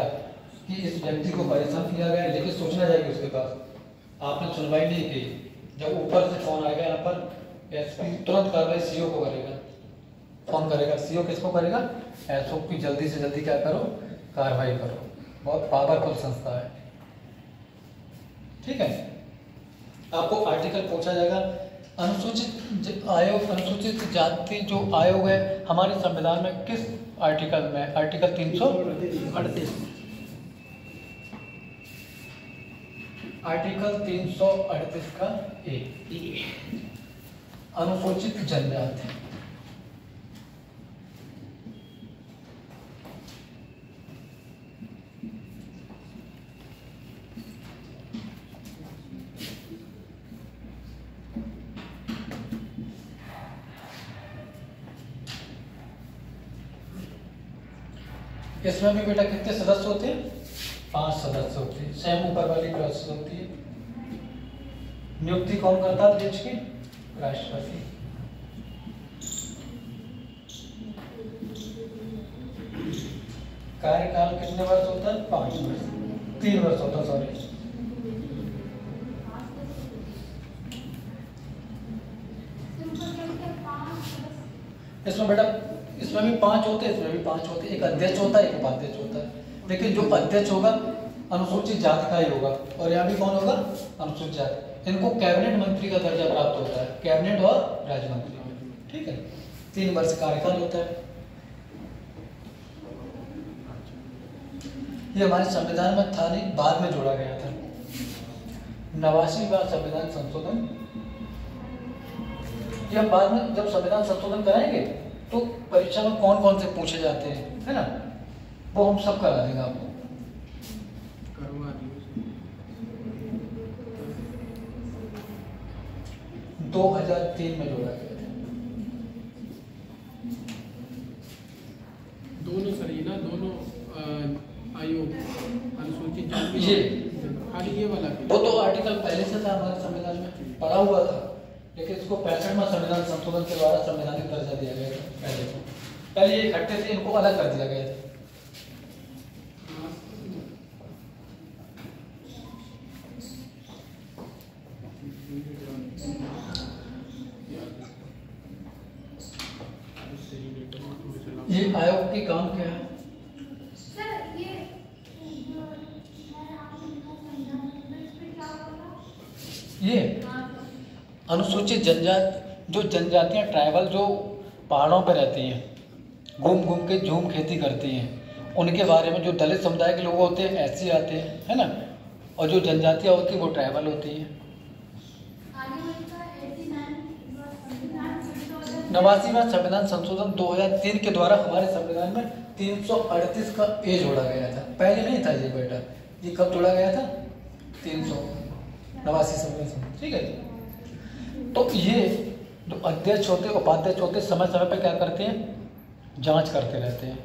कि इस व्यक्ति को परेशान किया गया, लेकिन सूचना जाएगी उसके पास, आपने सुनवाई नहीं की। जब ऊपर से फोन आएगा यहाँ पर, एसपी तुरंत कार्रवाई सीओ को करेगा, फोन करेगा। सीओ किसको करेगा, एसओ की। जल्दी से जल्दी क्या करो, कार्रवाई करो। बहुत पावरफुल संस्था है, ठीक है। आपको आर्टिकल पूछा जाएगा, अनुसूचित आयोग, अनुसूचित जाति जो आयोग है हमारे संविधान में किस आर्टिकल में, आर्टिकल 338। आर्टिकल 338 का एक अनुसूचित जनजाति। इसमें भी बेटा कितने सदस्य होते हैं, 5 सदस्य होते हैं। सेम ऊपर वाली प्रोसेस होती है। नियुक्ति कौन करता है अध्यक्ष की, राष्ट्रपति। कार्यकाल कितने वर्ष होता है, 5 वर्ष, 3 वर्ष होता है, सॉरी। इसमें बेटा इसमें भी 5 होते हैं, इसमें भी 5 होते हैं। एक अध्यक्ष होता है, एक उपाध्यक्ष होता है। लेकिन जो अध्यक्ष होगा अनुसूचित जाति का ही होगा, और यहाँ भी कौन होगा, अनुसूचित जाति। इनको कैबिनेट मंत्री का दर्जा प्राप्त होता है, कैबिनेट और राज्य मंत्री, ठीक है। 3 वर्ष कार्यकाल होता है। ये हमारे संविधान में था नहीं, बाद में जोड़ा गया था। 89वीं बार संविधान संशोधन। ये हम बाद में जब संविधान संशोधन कराएंगे तो परीक्षा में कौन कौन से पूछे जाते हैं, है ना, वो हम सब करा देंगे आपको। 2003 में जोड़ा गया था। दोनों सर ये ना दोनों आयोग अनुसूचित जाति, ये खाली ये वाला वो तो आर्टिकल पहले से था हमारे संविधान में, पढ़ा हुआ था, लेकिन इसको 65वां संविधान संशोधन के द्वारा संवैधानिक दर्जा दिया गया था। पहले ये इकट्ठे थे, इनको अलग कर दिया गया था। ये आयोग के काम क्या है, सर ये ये अनुसूचित जनजाति, जो जनजातियाँ ट्राइबल जो पहाड़ों पर रहती हैं, घूम घूम के झूम खेती करती हैं, उनके बारे में जो दलित समुदाय के लोग होते हैं ऐसे आते हैं, है ना, और जो जनजातियाँ होती हैं वो ट्राइबल होती हैं। 89वां संविधान संशोधन 2003 के द्वारा हमारे संविधान में 338 का ए जोड़ा गया था, पहले नहीं था ये बेटा। ये कब जोड़ा गया था? 389 संविधान, ठीक है। तो ये जो अध्यक्ष होते, उपाध्यक्ष होते, समय समय पर क्या करते हैं? जांच करते रहते हैं।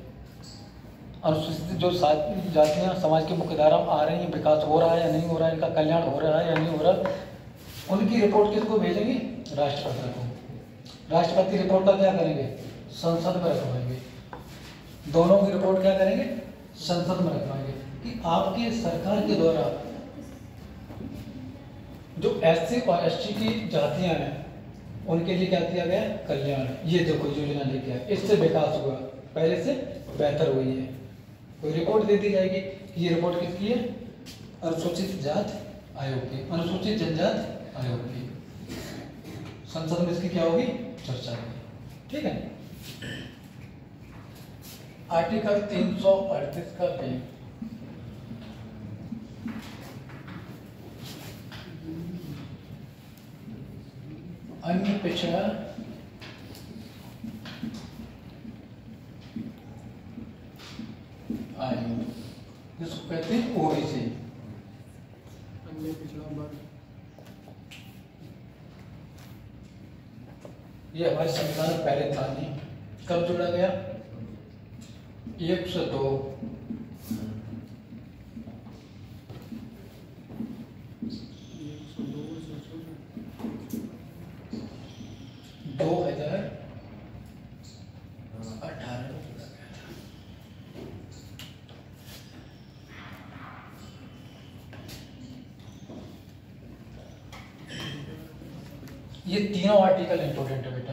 अनुसूचित जो जातियाँ समाज की मुख्य धारा में आ रही हैं, विकास हो रहा है या नहीं हो रहा है, इनका कल्याण हो रहा है या नहीं हो रहा, उनकी रिपोर्ट किसको भेजेंगे? राष्ट्रपति को। राष्ट्रपति रिपोर्ट का क्या करेंगे? संसद में रखवाएंगे। दोनों की रिपोर्ट क्या करेंगे? संसद में रखवाएंगे कि आपकी सरकार के द्वारा जो SC और ST की जातियां हैं उनके लिए क्या किया गया? कल्याण। ये देखो योजना लेके आए, इससे विकास हुआ, पहले से बेहतर हुई है। कोई रिपोर्ट दे दी जाएगी कि ये रिपोर्ट किसकी है? अनुसूचित जात आयोग की, अनुसूचित जनजात आयोग की। संसद में इसकी क्या होगी? चर्चा होगी, ठीक है। आर्टिकल 338 का बी, अन्य पिछड़ा आयोग, जिसको कहते हैं OBC, अन्य पिछड़ा वर्ग। ये हमारे संविधान में पहले था नहीं। कब जोड़ा गया? 1 से 2 2018 ये तीनों आर्टिकल इंपॉर्टेंट है बेटा।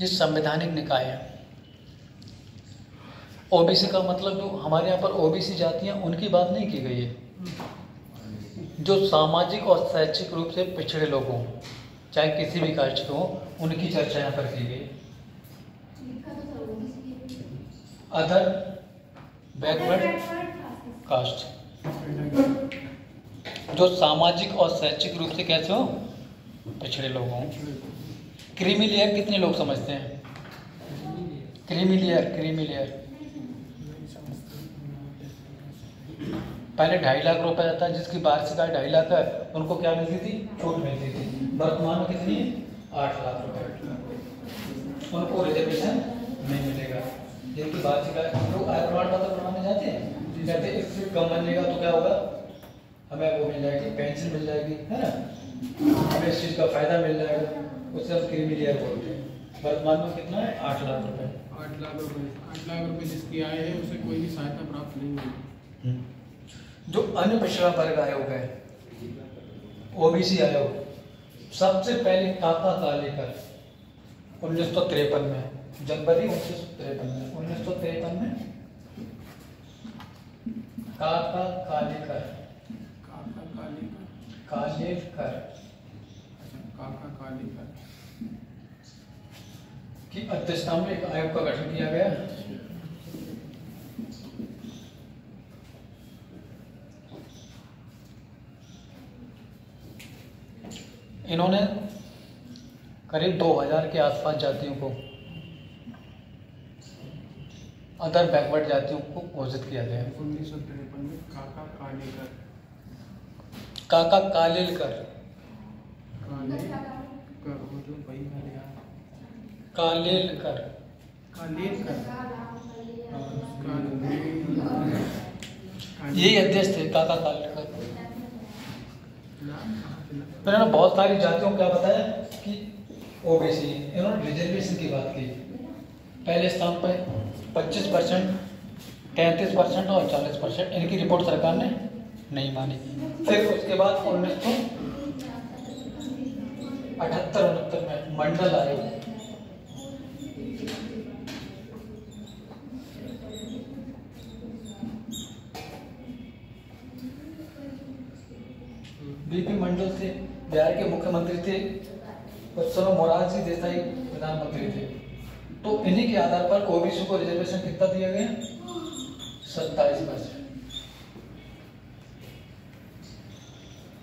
ये संवैधानिक निकाय है। OBC का मतलब जो हमारे यहाँ पर OBC जातियाँ, उनकी बात नहीं की गई है। जो सामाजिक और शैक्षिक रूप से पिछड़े लोग हों, चाहे किसी भी कास्ट के हों, उनकी चर्चा यहाँ पर की गई। अदर बैकवर्ड कास्ट, जो सामाजिक और शैक्षिक रूप से कैसे हो? पिछड़े लोग हों। क्रीमी लेयर कितने लोग समझते हैं? क्रीमी लेयर, क्रीमी लेयर पहले 2.5 लाख रुपए आता है, जिसकी वार्षिक आय 2.5 लाख है, उनको क्या मिलती थी? छूट मिलती थी। वर्तमान में कितनी है? 8 लाख रुपए। उनको रिजर्वेशन नहीं मिलेगा। जिनकी वार्षिक आय, लोग आय प्रमाण पत्र बनाने जाते हैं, कहते हैं इससे कम बनेगा तो क्या होगा? हमें वो मिल जाएगी, पेंशन मिल जाएगी, है ना, हमें इस चीज़ का फायदा मिल जाएगा, उससे हम क्रीमी लेयर बोलते हैं। वर्तमान में कितना है? 8 लाख रुपए। 8 लाख रुपए, 8 लाख रुपए जिसकी आय है उसे कोई भी सहायता प्राप्त नहीं होगी। जो अन्य पिछड़ा वर्ग आयोग है, OBC आयोग, सबसे पहले काका कालेकर 1953 में, जनवरी 1953 में, 1953 में काका कालेकर, काका कालेकर, कालेकर काका कालेकर की अध्यक्षता में एक आयोग का गठन किया गया। इन्होंने करीब 2000 के आसपास जातियों को, अदर बैकवर्ड जातियों को घोषित किया गया। 1953 में काका कालेकर, काका कालेलकर, कालेकर वो जो भाई वाले यार, कालेलकर, कालेकर, यही अध्यक्ष थे काका कालेलकर। फिर इन्होंने बहुत सारी जातियों को क्या बताया कि OBC, इन्होंने रिजर्वेशन की बात की। पहले स्थान पर 25%, 33% और 40%, इनकी रिपोर्ट सरकार ने नहीं मानी। फिर उसके बाद 1978-69 में मंडल आयोग, बीपी मंडल थे, बिहार के मुख्यमंत्री थे, उस समय मोरारजी देसाई प्रधानमंत्री थे। तो इन्हीं के आधार पर ओबीसी को रिजर्वेशन कितना दिया गया? 27%।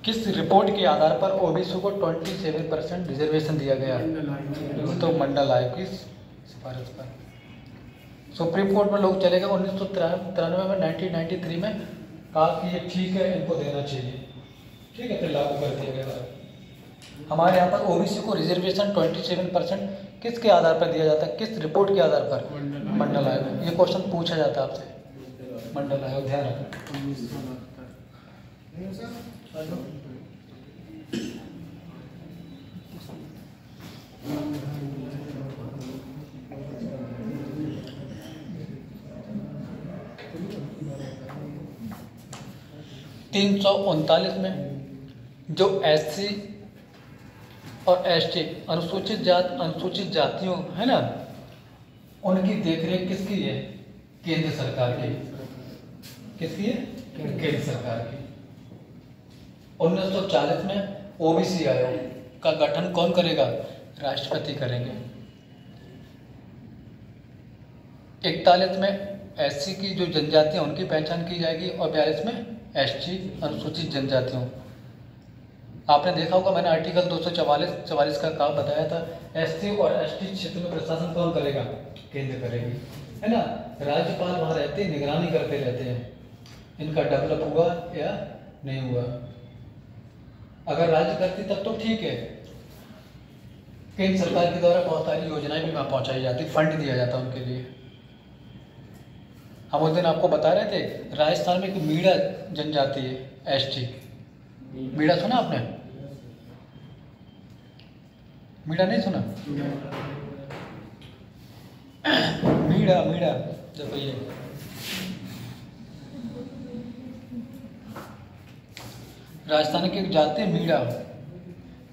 किस रिपोर्ट के आधार पर ओबीसी को 27% रिजर्वेशन दिया गया? तो मंडल आयोग की सिफारिश पर। सुप्रीम कोर्ट में लोग चले गए 1993 में, 1993 में कहा कि ये ठीक है, इनको देना चाहिए, ठीक है, फिर लागू कर दिया गया। हमारे यहाँ पर ओबीसी को रिजर्वेशन 27% किसके आधार पर दिया जाता है? किस रिपोर्ट के आधार पर? मंडल आयोग। ये क्वेश्चन पूछा जाता है आपसे, मंडल आयोग, ध्यान रखना। 339 में जो एससी और एसटी अनुसूचित जातियों है ना, उनकी देखरेख किसकी है? केंद्र सरकार की। किसकी है? केंद्र सरकार की। 1940 में ओबीसी आयोग का गठन कौन करेगा? राष्ट्रपति करेंगे। 41 में एससी की जो जनजातियां उनकी पहचान की जाएगी और 42 में एसटी अनुसूचित जनजातियों। आपने देखा होगा, मैंने आर्टिकल 244 का काम बताया था। एससी और एसटी क्षेत्र में प्रशासन कौन करेगा? केंद्र करेगी, है ना। राज्यपाल वहां रहते, निगरानी करते रहते हैं इनका डेवलप हुआ या नहीं हुआ। अगर राज्य करती तब तो ठीक है, केंद्र सरकार के द्वारा बहुत सारी योजनाएं भी वहां पहुंचाई जाती, फंड दिया जाता उनके लिए। हम उस दिन आपको बता रहे थे, राजस्थान में एक मीणा जनजाति है, एसटी। मीणा सुना आपने? मीणा नहीं सुना? मीणा जब ये राजस्थान की एक जाति है मीणा।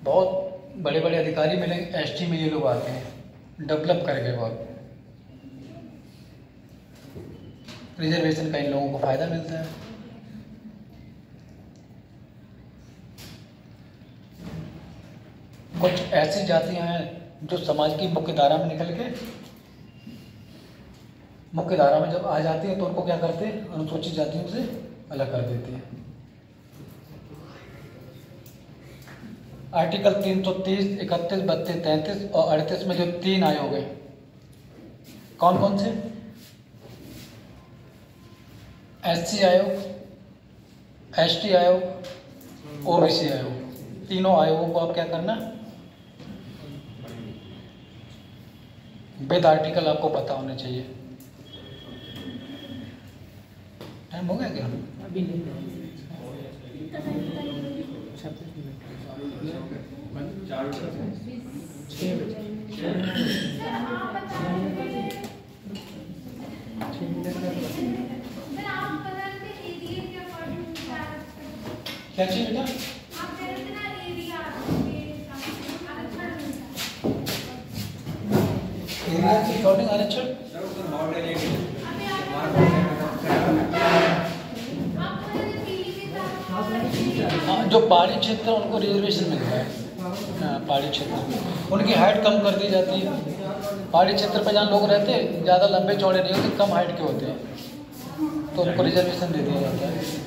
बहुत बड़े बड़े अधिकारी मिलेंगे एसटी में, ये लोग आते हैं डेवलप करके। बहुत रिजर्वेशन का इन लोगों को फायदा मिलता है। कुछ ऐसी जातियां हैं जो समाज की मुख्य धारा में निकल के मुख्य धारा में जब आ जाती है तो उनको क्या करते हैं? अनुसूचित जातियों से अलग कर देती है। आर्टिकल 330, 31, 32, 33 और 38 में जो 3 आयोग है, कौन कौन से? एससी आयोग, एसटी आयोग, ओबीसी आयोग। तीनों आयोगों को आप क्या करना? विद आर्टिकल आपको पता होने चाहिए। टाइम हो गया क्या? अभी नहीं। 6 बजे। क्या चाहिए बेटा? एरिया के अकॉर्डिंग आरक्षण। हाँ, जो पहाड़ी क्षेत्र है उनको रिजर्वेशन मिलता है। हाँ, पहाड़ी क्षेत्र उनकी हाइट कम कर दी जाती है। पहाड़ी क्षेत्र पर जहाँ लोग रहते हैं ज़्यादा लंबे चौड़े नहीं होते, कम हाइट के होते हैं, तो उनको रिजर्वेशन दे दिया जाता है।